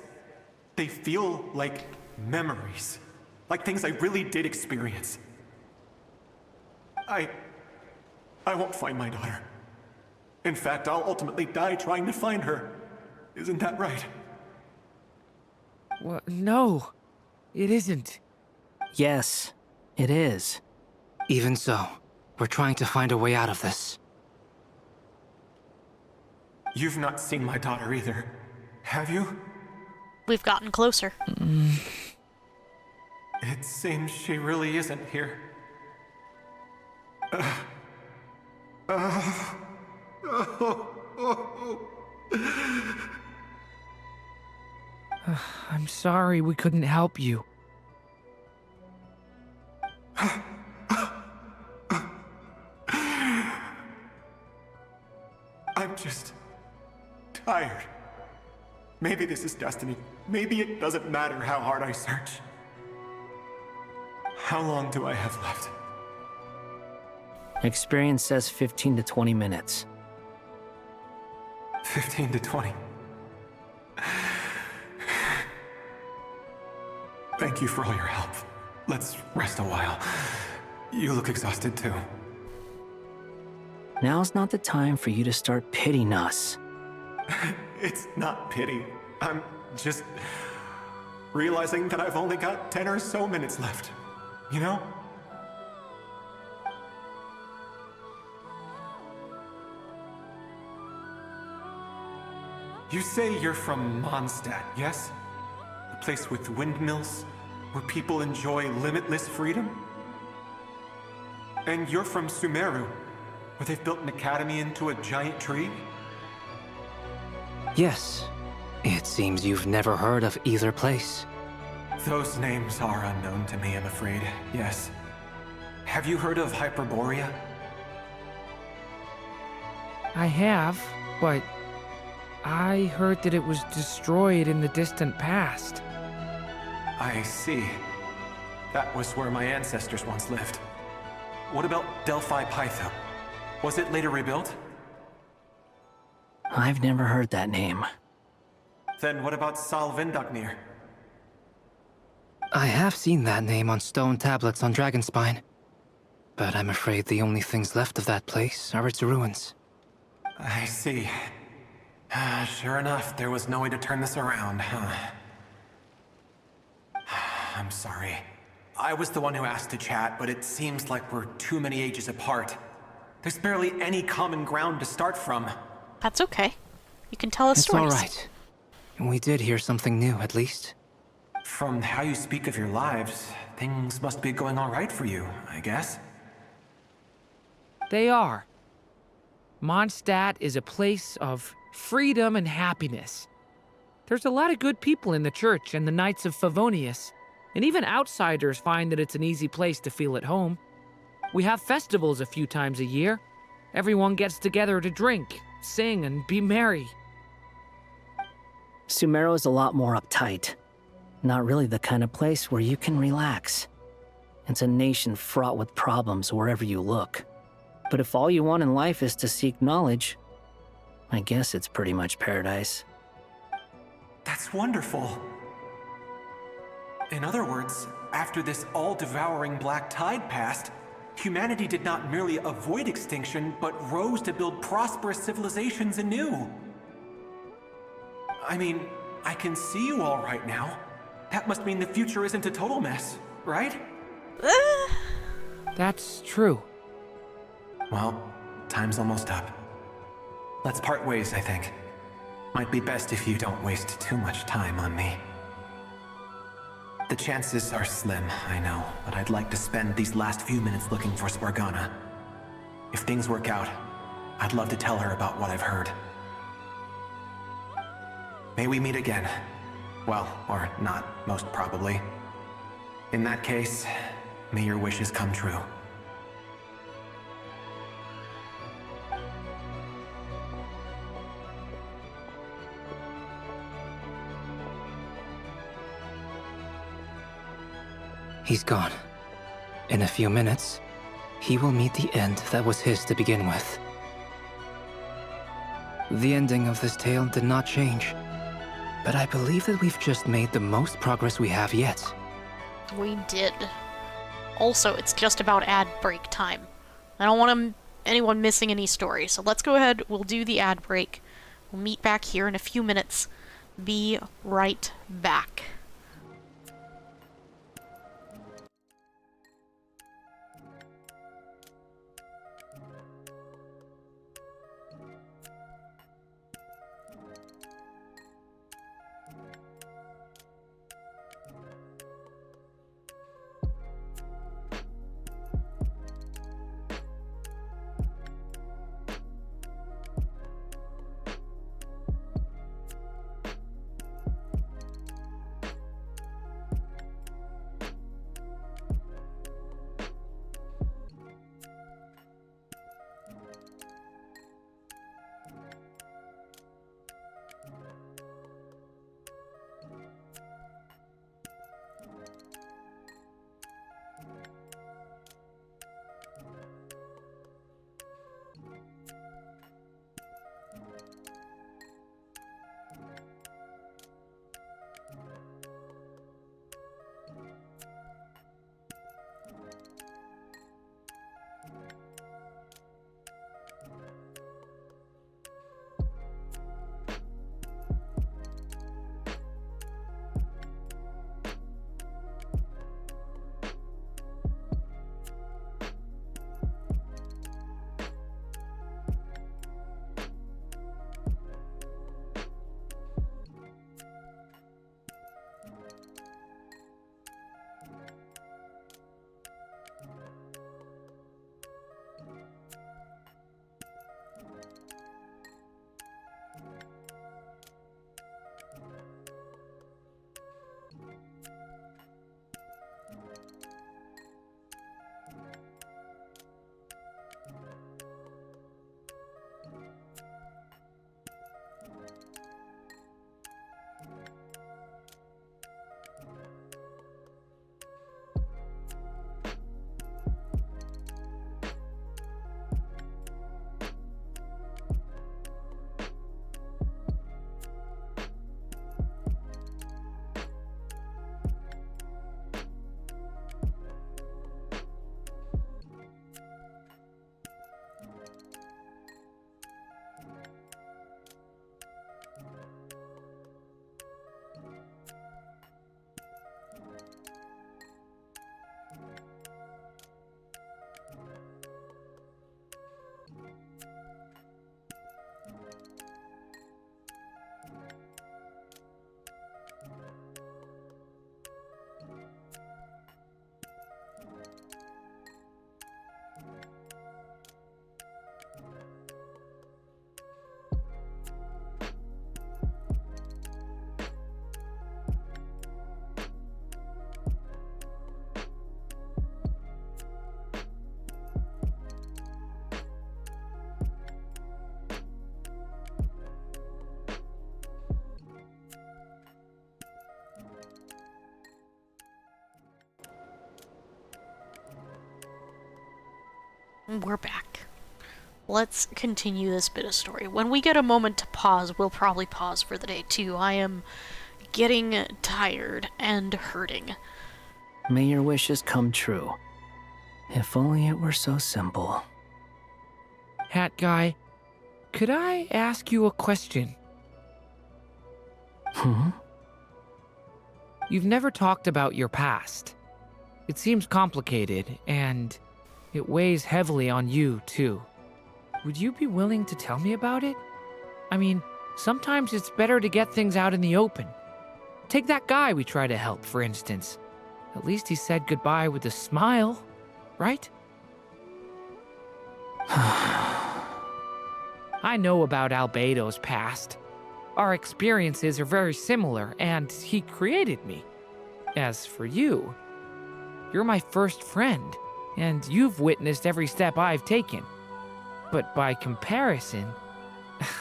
they feel like memories. Like things I really did experience. I won't find my daughter. In fact, I'll ultimately die trying to find her. Isn't that right? Well, no, it isn't. Yes, it is. Even so, we're trying to find a way out of this. You've not seen my daughter either, have you? We've gotten closer. It seems she really isn't here. I'm sorry we couldn't help you. I'm just tired. Maybe this is destiny. Maybe it doesn't matter how hard I search. How long do I have left? Experience says 15 to 20 minutes. 15 to 20. Thank you for all your help. Let's rest a while. You look exhausted too. Now's not the time for you to start pitying us. It's not pity. I'm just realizing that I've only got 10 or so minutes left. You know? You say you're from Mondstadt, yes? A place with windmills, where people enjoy limitless freedom? And you're from Sumeru, where they've built an academy into a giant tree? Yes. It seems you've never heard of either place. Those names are unknown to me, I'm afraid, yes. Have you heard of Hyperborea? I have, but I heard that it was destroyed in the distant past. I see. That was where my ancestors once lived. What about Delphi Pytho? Was it later rebuilt? I've never heard that name. Then what about Sal Vindagnir? I have seen that name on stone tablets on Dragonspine. But I'm afraid the only things left of that place are its ruins. I see. Sure enough, there was no way to turn this around, huh? I'm sorry. I was the one who asked to chat, but it seems like we're too many ages apart. There's barely any common ground to start from. That's okay. You can tell us It's stories. all right. We did hear something new, at least. From how you speak of your lives, things must be going all right for you, I guess. They are. Mondstadt is a place of freedom and happiness. There's a lot of good people in the church and the Knights of Favonius, and even outsiders find that it's an easy place to feel at home. We have festivals a few times a year. Everyone gets together to drink, sing, and be merry. Sumeru is a lot more uptight. Not really the kind of place where you can relax. It's a nation fraught with problems wherever you look. But if all you want in life is to seek knowledge, I guess it's pretty much paradise. That's wonderful. In other words, after this all-devouring black tide passed, humanity did not merely avoid extinction, but rose to build prosperous civilizations anew. I mean, I can see you all right now. That must mean the future isn't a total mess, right? That's true. Well, time's almost up. Let's part ways, I think. Might be best if you don't waste too much time on me. The chances are slim, I know, but I'd like to spend these last few minutes looking for Spargana. If things work out, I'd love to tell her about what I've heard. May we meet again. Well, or not, most probably. In that case, may your wishes come true. He's gone. In a few minutes, he will meet the end that was his to begin with. The ending of this tale did not change, but I believe that we've just made the most progress we have yet. We did. Also, it's just about ad break time. I don't want anyone missing any stories, so let's go ahead, we'll do the ad break. We'll meet back here in a few minutes. Be right back. We're back. Let's continue this bit of story. When we get a moment to pause, we'll probably pause for the day too. I am getting tired and hurting. May your wishes come true. If only it were so simple. Hat guy, could I ask you a question? You've never talked about your past. It seems complicated, and it weighs heavily on you, too. Would you be willing to tell me about it? I mean, sometimes it's better to get things out in the open. Take that guy we try to help, for instance. At least he said goodbye with a smile, right? I know about Albedo's past. Our experiences are very similar, and he created me. As for you, you're my first friend, and you've witnessed every step I've taken. But by comparison,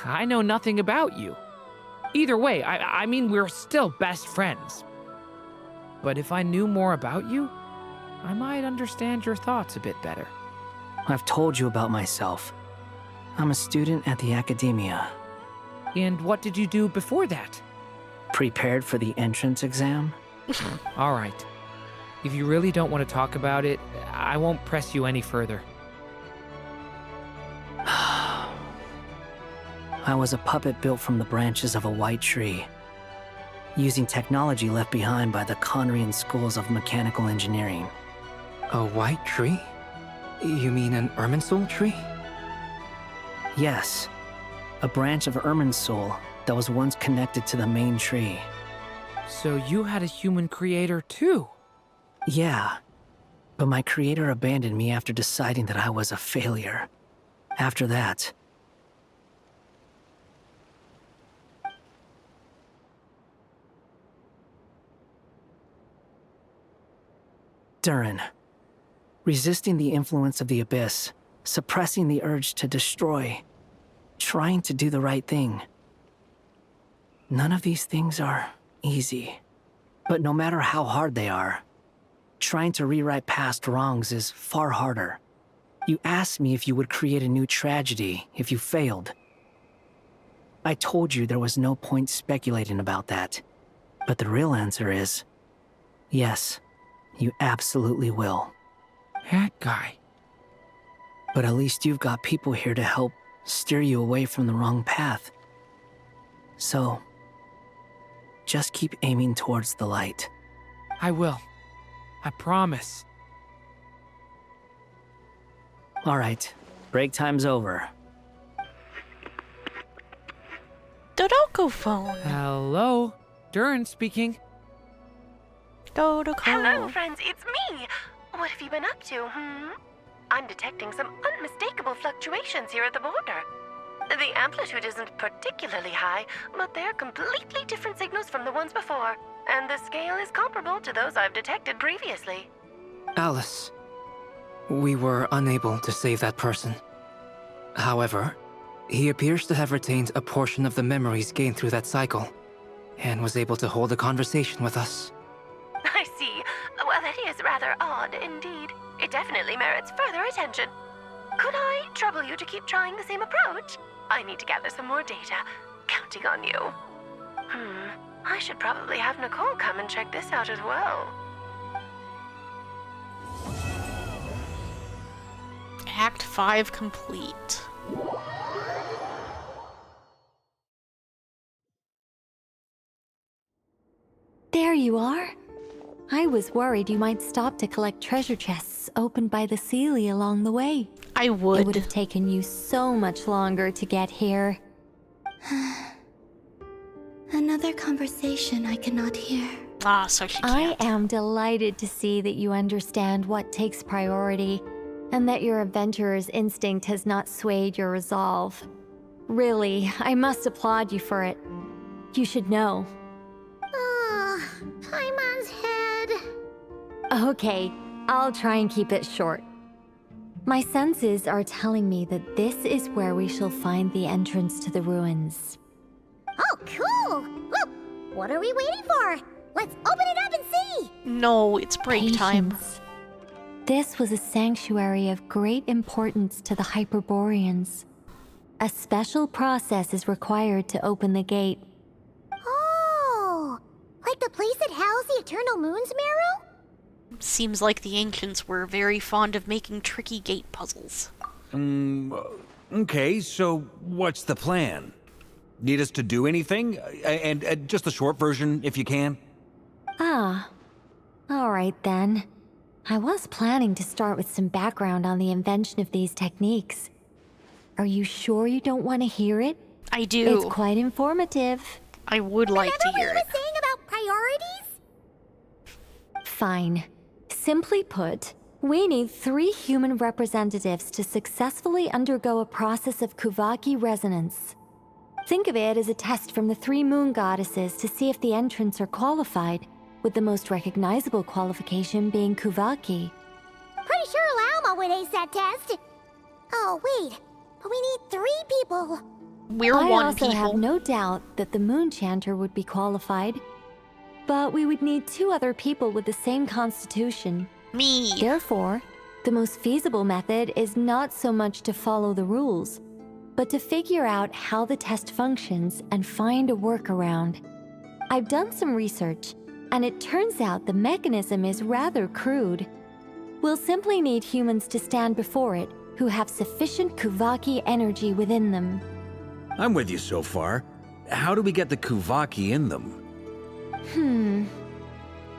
I know nothing about you. Either way, I mean, we're still best friends. But if I knew more about you, I might understand your thoughts a bit better. I've told you about myself. I'm a student at the academia. And what did you do before that? Prepared for the entrance exam? All right. If you really don't want to talk about it, I won't press you any further. I was a puppet built from the branches of a white tree, using technology left behind by the Conrian schools of mechanical engineering. A white tree? You mean an Irminsul tree? Yes, a branch of Irminsul that was once connected to the main tree. So you had a human creator too? Yeah, but my creator abandoned me after deciding that I was a failure. After that, Durin, resisting the influence of the Abyss, suppressing the urge to destroy, trying to do the right thing. None of these things are easy, but no matter how hard they are, trying to rewrite past wrongs is far harder. You asked me if you would create a new tragedy if you failed. I told you there was no point speculating about that, but the real answer is, yes. You absolutely will. That guy. But at least you've got people here to help steer you away from the wrong path. So, just keep aiming towards the light. I will. I promise. All right, break time's over. Dodoko phone. Hello, Durin speaking. Dodoko. Hello, friends, it's me. What have you been up to, I'm detecting some unmistakable fluctuations here at the border. The amplitude isn't particularly high, but they're completely different signals from the ones before, and the scale is comparable to those I've detected previously. Alice, we were unable to save that person. However, he appears to have retained a portion of the memories gained through that cycle, and was able to hold a conversation with us. I see. Well, that is rather odd indeed. It definitely merits further attention. Could I trouble you to keep trying the same approach? I need to gather some more data. Counting on you. I should probably have Nicole come and check this out as well. Act 5 complete. There you are. I was worried you might stop to collect treasure chests opened by the Seelie along the way. I would. It would have taken you so much longer to get here. Another conversation I cannot hear. Ah, so she can't. I am delighted to see that you understand what takes priority, and that your adventurer's instinct has not swayed your resolve. Really, I must applaud you for it. You should know. Paimon's head. Okay, I'll try and keep it short. My senses are telling me that this is where we shall find the entrance to the ruins. Oh, cool! Well, what are we waiting for? Let's open it up and see! No, it's break time. This was a sanctuary of great importance to the Hyperboreans. A special process is required to open the gate. Oh, like the place that housed the Eternal Moon's Marrow? Seems like the ancients were very fond of making tricky gate puzzles. Okay, so what's the plan? Need us to do anything? And just the short version, if you can. Ah, all right then. I was planning to start with some background on the invention of these techniques. Are you sure you don't want to hear it? I do. It's quite informative. I would like to hear it. Remember what he was saying about priorities? Fine. Simply put, we need 3 human representatives to successfully undergo a process of Kuvaki resonance. Think of it as a test from the 3 moon goddesses to see if the entrants are qualified, with the most recognizable qualification being Kuvaki. Pretty sure Lauma would ace that test. Oh, wait. But we need 3 people. We're I one also people. have no doubt that the Moon Chanter would be qualified. But we would need 2 other people with the same constitution. Me. Therefore, the most feasible method is not so much to follow the rules, but to figure out how the test functions and find a workaround. I've done some research, and it turns out the mechanism is rather crude. We'll simply need humans to stand before it who have sufficient Kuvaki energy within them. I'm with you so far. How do we get the Kuvaki in them?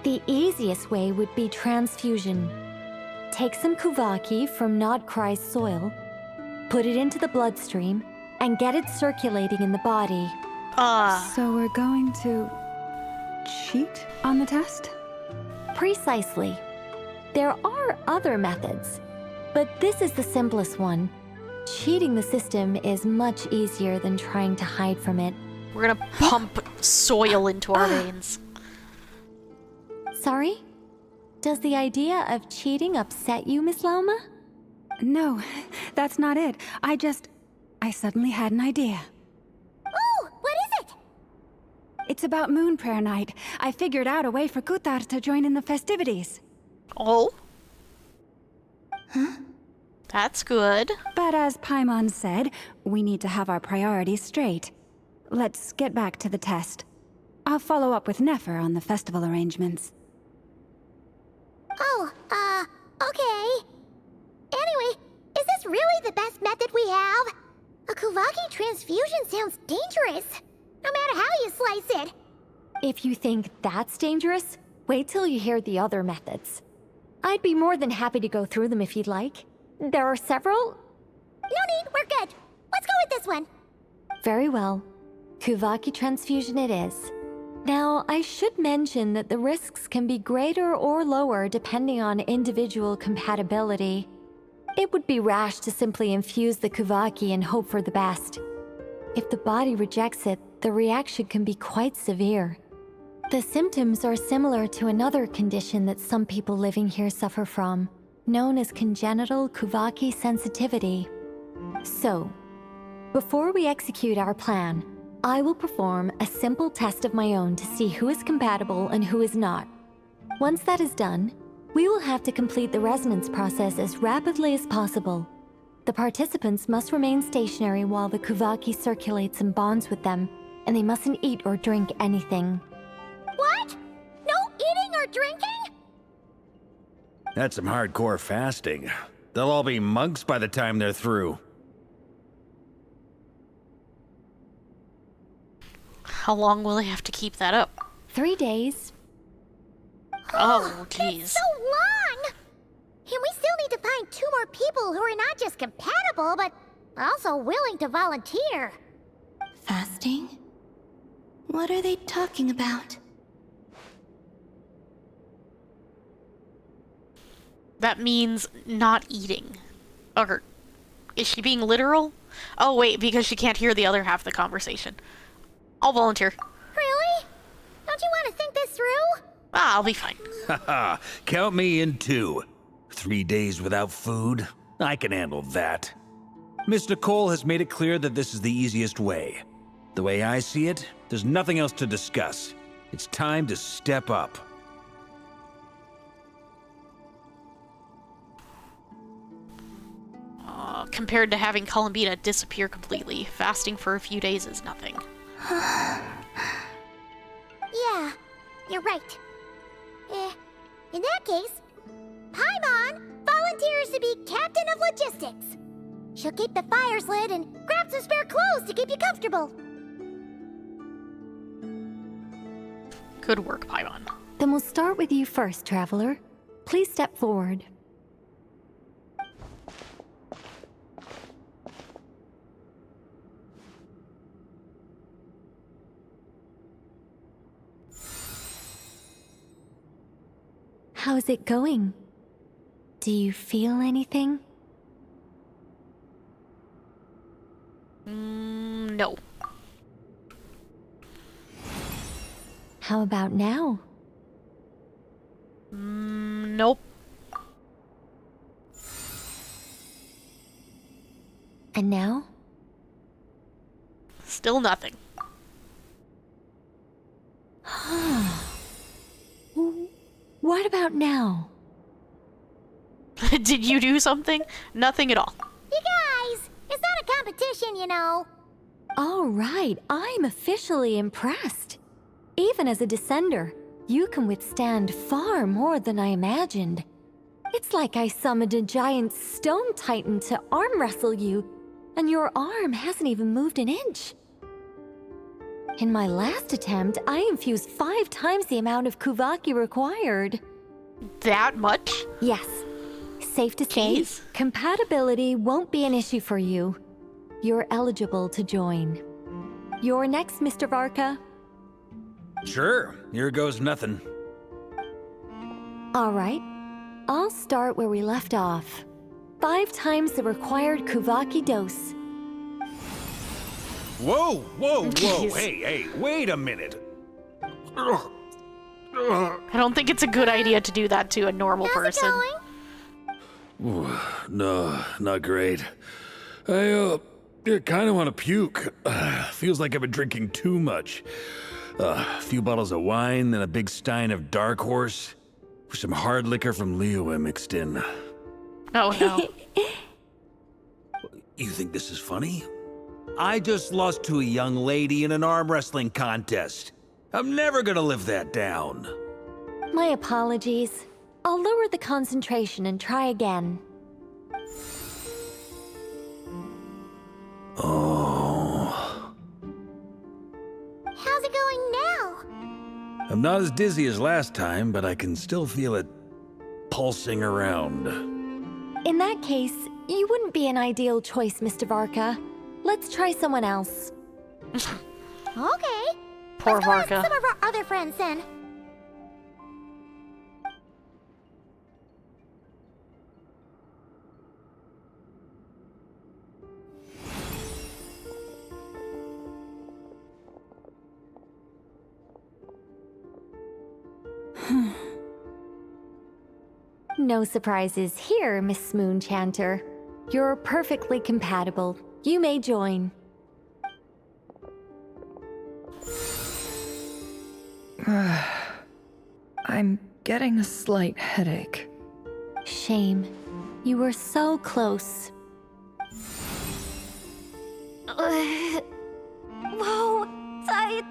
The easiest way would be transfusion. Take some Kuvaki from Nodcry's soil, put it into the bloodstream, and get it circulating in the body. So we're going to cheat on the test? Precisely. There are other methods, but this is the simplest one. Cheating the system is much easier than trying to hide from it. We're gonna pump soil into our veins. Sorry? Does the idea of cheating upset you, Miss Lauma? No, that's not it. I suddenly had an idea. Oh, what is it? It's about Moon Prayer Night. I figured out a way for Kutar to join in the festivities. Oh? Huh? That's good. But as Paimon said, we need to have our priorities straight. Let's get back to the test. I'll follow up with Nefer on the festival arrangements. Oh, okay. Anyway, is this really the best method we have? A Kuvaki transfusion sounds dangerous, no matter how you slice it. If you think that's dangerous, wait till you hear the other methods. I'd be more than happy to go through them if you'd like. There are several. No need, we're good. Let's go with this one. Very well. Kuvaki transfusion it is. Now, I should mention that the risks can be greater or lower depending on individual compatibility. It would be rash to simply infuse the Kuvaki and hope for the best. If the body rejects it, the reaction can be quite severe. The symptoms are similar to another condition that some people living here suffer from, known as congenital Kuvaki sensitivity. So, before we execute our plan, I will perform a simple test of my own to see who is compatible and who is not. Once that is done, we will have to complete the resonance process as rapidly as possible. The participants must remain stationary while the Kuvaki circulates and bonds with them, and they mustn't eat or drink anything. What? No eating or drinking? That's some hardcore fasting. They'll all be monks by the time they're through. How long will I have to keep that up? 3 days. Oh, jeez. So long! And we still need to find 2 more people who are not just compatible, but also willing to volunteer. Fasting? What are they talking about? That means not eating. Or is she being literal? Oh wait, because she can't hear the other half of the conversation. I'll volunteer. Really? Don't you want to think this through? I'll be fine. Haha, count me in too. 3 days without food? I can handle that. Miss Nicole has made it clear that this is the easiest way. The way I see it, there's nothing else to discuss. It's time to step up. compared to having Columbina disappear completely. Fasting for a few days is nothing. Yeah, you're right. In that case, Paimon volunteers to be captain of logistics. She'll keep the fires lit and grab some spare clothes to keep you comfortable. Good work, Paimon. Then we'll start with you first, Traveler. Please step forward. How's it going? Do you feel anything? No. How about now? Nope. And now? Still nothing. What about now? Did you do something? Nothing at all. You guys, it's not a competition, you know. All right, I'm officially impressed. Even as a descender, you can withstand far more than I imagined. It's like I summoned a giant stone titan to arm wrestle you, and your arm hasn't even moved an inch. In my last attempt, I infused 5 times the amount of Kuvaki required. That much? Yes. Safe to say, compatibility won't be an issue for you. You're eligible to join. You're next, Mr. Varka. Sure, here goes nothing. All right, I'll start where we left off. 5 times the required Kuvaki dose. Whoa, whoa, whoa, hey, wait a minute. I don't think it's a good idea to do that to a normal person. No, not great. I kind of want to puke. Feels like I've been drinking too much. A few bottles of wine, then a big stein of Dark Horse. With some hard liquor from Liyue mixed in. Oh no. You think this is funny? I just lost to a young lady in an arm wrestling contest. I'm never gonna live that down. My apologies. I'll lower the concentration and try again. Oh. How's it going now? I'm not as dizzy as last time, but I can still feel it pulsing around. In that case, you wouldn't be an ideal choice, Mr. Varka. Let's try someone else. Okay. Poor Let's go ask Varka. some of our other friends then. No surprises here, Miss Moonchanter. You're perfectly compatible. You may join. I'm getting a slight headache. Shame. You were so close. Whoa, I'm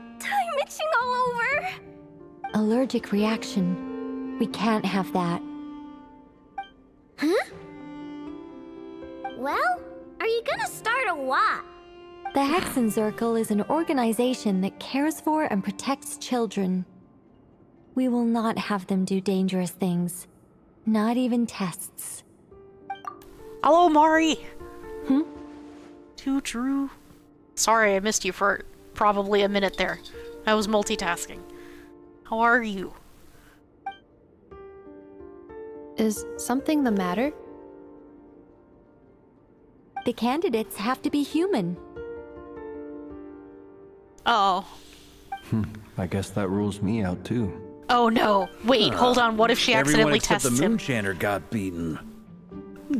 itching all over. Allergic reaction. We can't have that. Huh? Well, are you gonna start a what? The Hexenzirkel is an organization that cares for and protects children. We will not have them do dangerous things. Not even tests. Hello, Mari. Hmm? Too true. Sorry, I missed you for probably a minute there. I was multitasking. How are you? Is something the matter? The candidates have to be human. Oh. I guess that rules me out too. Oh no. Wait, hold on. What if she accidentally Everyone except tests the him? Moonchanter got beaten.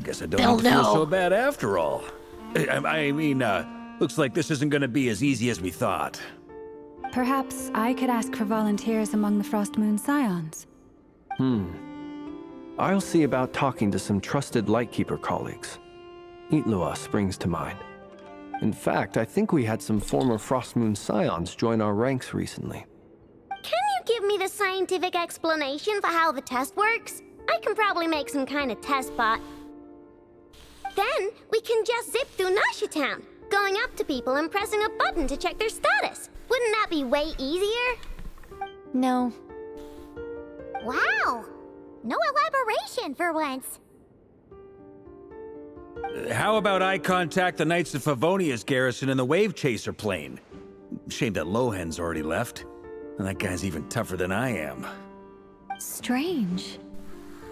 Guess I don't They'll have to feel know. so bad after all. I mean, looks like this isn't gonna be as easy as we thought. Perhaps I could ask for volunteers among the Frost Moon Scions. I'll see about talking to some trusted Lightkeeper colleagues. Itlua springs to mind. In fact, I think we had some former Frostmoon Scions join our ranks recently. Can you give me the scientific explanation for how the test works? I can probably make some kind of test bot. Then we can just zip through Nasha Town, going up to people and pressing a button to check their status. Wouldn't that be way easier? No. Wow! No elaboration for once. How about I contact the Knights of Favonia's garrison in the Wave Chaser plane? Shame that Lohan's already left. And that guy's even tougher than I am. Strange.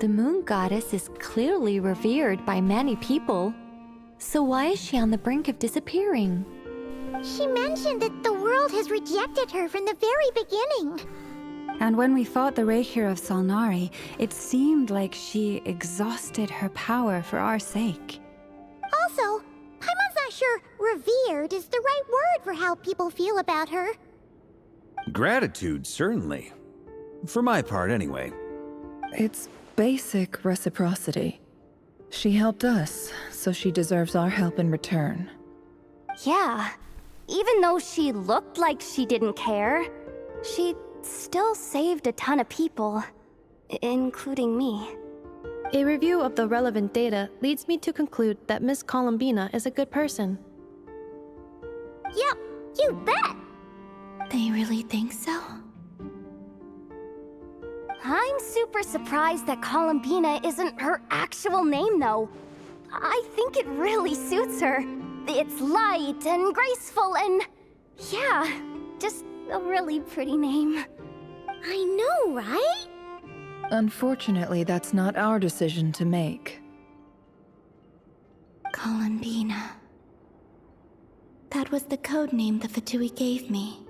The moon goddess is clearly revered by many people. So why is she on the brink of disappearing? She mentioned that the world has rejected her from the very beginning. And when we fought the Reikir of Salnari, it seemed like she exhausted her power for our sake. Also, Paimon's not sure revered is the right word for how people feel about her. Gratitude, certainly. For my part, anyway. It's basic reciprocity. She helped us, so she deserves our help in return. Yeah. Even though she looked like she didn't care, she still saved a ton of people, including me. A review of the relevant data leads me to conclude that Miss Columbina is a good person. Yep, you bet! They really think so? I'm super surprised that Columbina isn't her actual name, though. I think it really suits her. It's light and graceful and... yeah, just a really pretty name. I know, right? Unfortunately, that's not our decision to make. Columbina. That was the code name the Fatui gave me.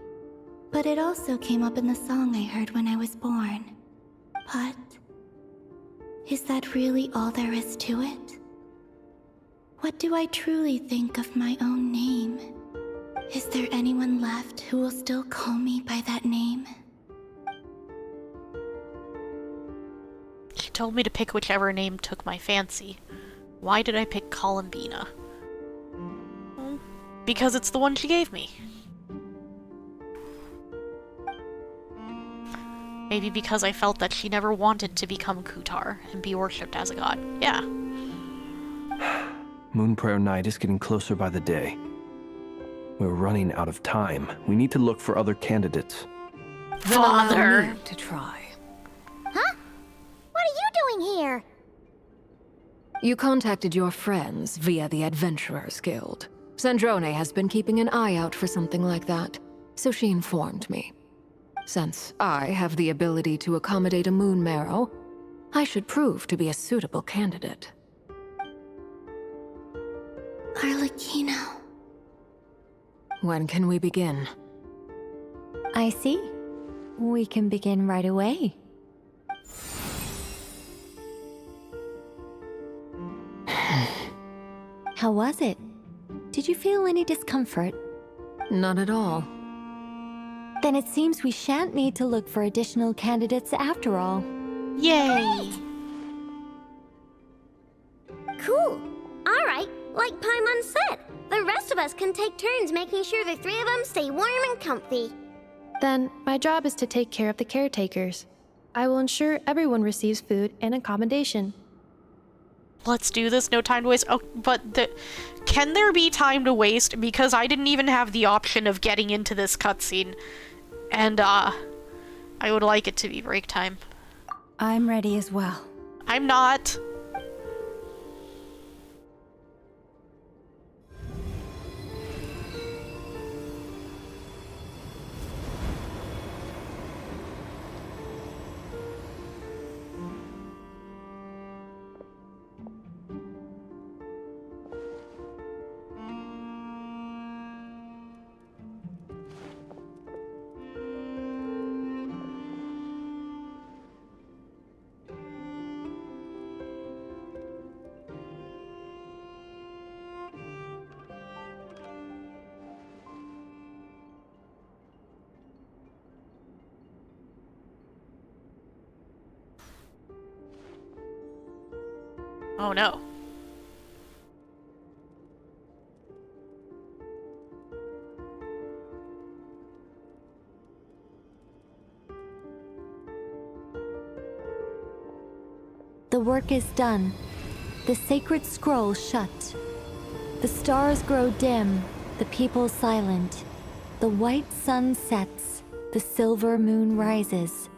But it also came up in the song I heard when I was born. But... is that really all there is to it? What do I truly think of my own name? Is there anyone left who will still call me by that name? She told me to pick whichever name took my fancy. Why did I pick Columbina? Well, because it's the one she gave me. Maybe because I felt that she never wanted to become Kutar and be worshipped as a god. Yeah. Moon Prayer Night is getting closer by the day. We're running out of time. We need to look for other candidates. Then allow Father! me to try. Huh? What are you doing here? You contacted your friends via the Adventurers Guild. Sandrone has been keeping an eye out for something like that, so she informed me. Since I have the ability to accommodate a moon marrow, I should prove to be a suitable candidate. Arlecchino. When can we begin? I see. We can begin right away. How was it? Did you feel any discomfort? Not at all. Then it seems we shan't need to look for additional candidates after all. Yay! Cool. Alright, like Paimon said, the rest of us can take turns making sure the three of them stay warm and comfy. Then, my job is to take care of the caretakers. I will ensure everyone receives food and accommodation. Let's do this, no time to waste. Oh, but can there be time to waste? Because I didn't even have the option of getting into this cutscene. And, I would like it to be break time. I'm ready as well. I'm not. Oh no. The work is done. The sacred scroll shut. The stars grow dim, the people silent. The white sun sets, the silver moon rises.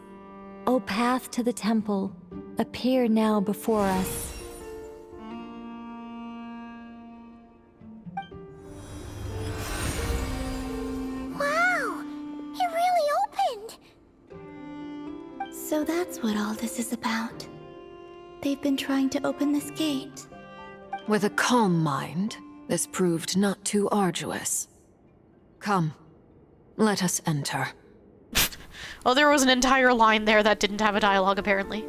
O path to the temple, appear now before us. Wow! It really opened! So that's what all this is about. They've been trying to open this gate. With a calm mind, this proved not too arduous. Come, let us enter. Oh, there was an entire line there that didn't have a dialogue, apparently.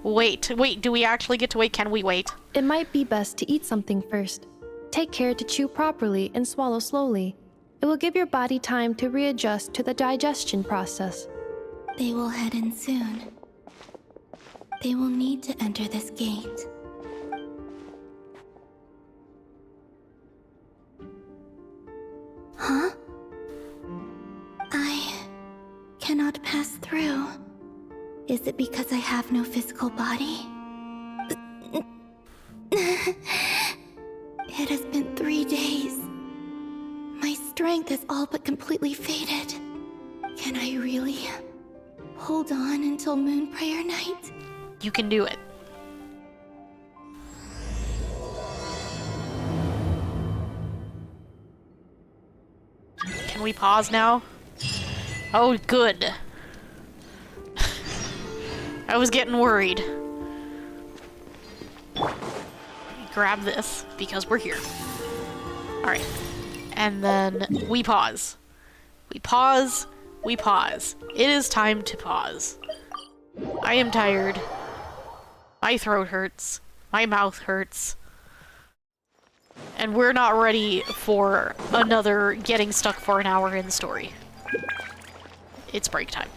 Wait, do we actually get to wait? Can we wait? It might be best to eat something first. Take care to chew properly and swallow slowly. It will give your body time to readjust to the digestion process. They will head in soon. They will need to enter this gate. Huh? I cannot pass through. Is it because I have no physical body? It has been 3 days. My strength has all but completely faded. Can I really hold on until Moon Prayer Night? You can do it. Can we pause now? Oh, good. I was getting worried. Grab this, because we're here. Alright. And then we pause. We pause. We pause. It is time to pause. I am tired. My throat hurts. My mouth hurts. And we're not ready for another getting stuck for an hour in the story. It's break time.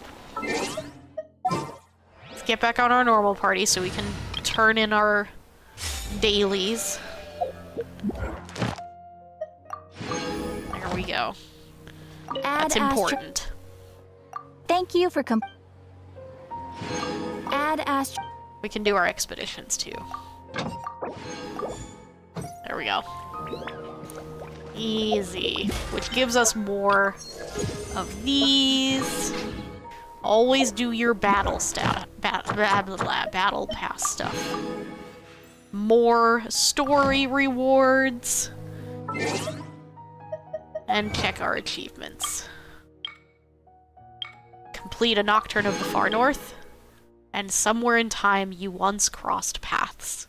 Let's get back on our normal party so we can turn in our dailies. There we go. That's important. Thank you for We can do our expeditions too. There we go. Easy. Which gives us more of these. Always do your battle battle pass stuff. More story rewards. And check our achievements. Complete a Nocturne of the Far North. And somewhere in time you once crossed paths.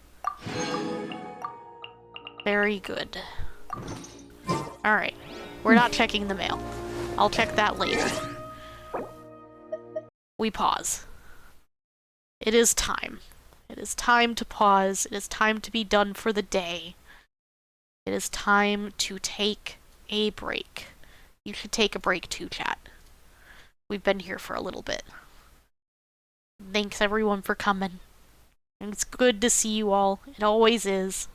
Very good. Alright. We're not checking the mail. I'll check that later. We pause. It is time. It is time to pause. It is time to be done for the day. It is time to take a break. You should take a break too, chat. We've been here for a little bit. Thanks everyone for coming. And it's good to see you all. It always is.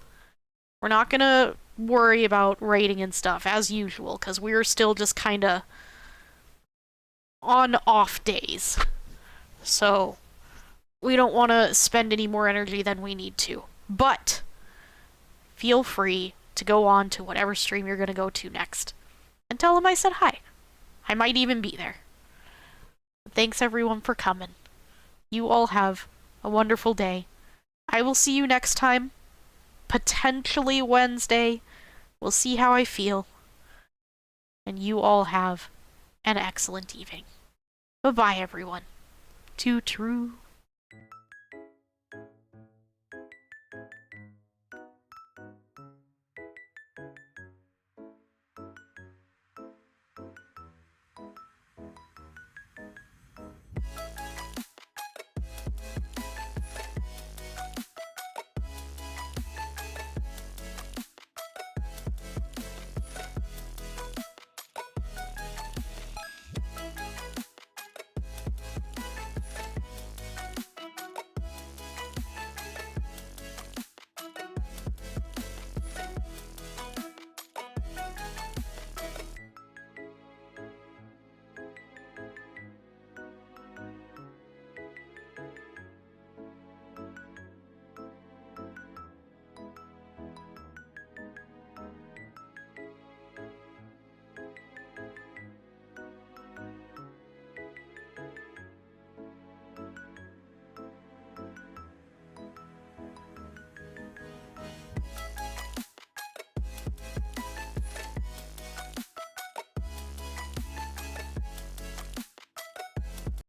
We're not gonna worry about rating and stuff, as usual, because we're still just kinda on off days. So, we don't want to spend any more energy than we need to. But, feel free to go on to whatever stream you're gonna go to next. And tell them I said hi. I might even be there. Thanks everyone for coming. You all have a wonderful day. I will see you next time. Potentially Wednesday. We'll see how I feel. And you all have an excellent evening. Bye-bye, everyone. Too true.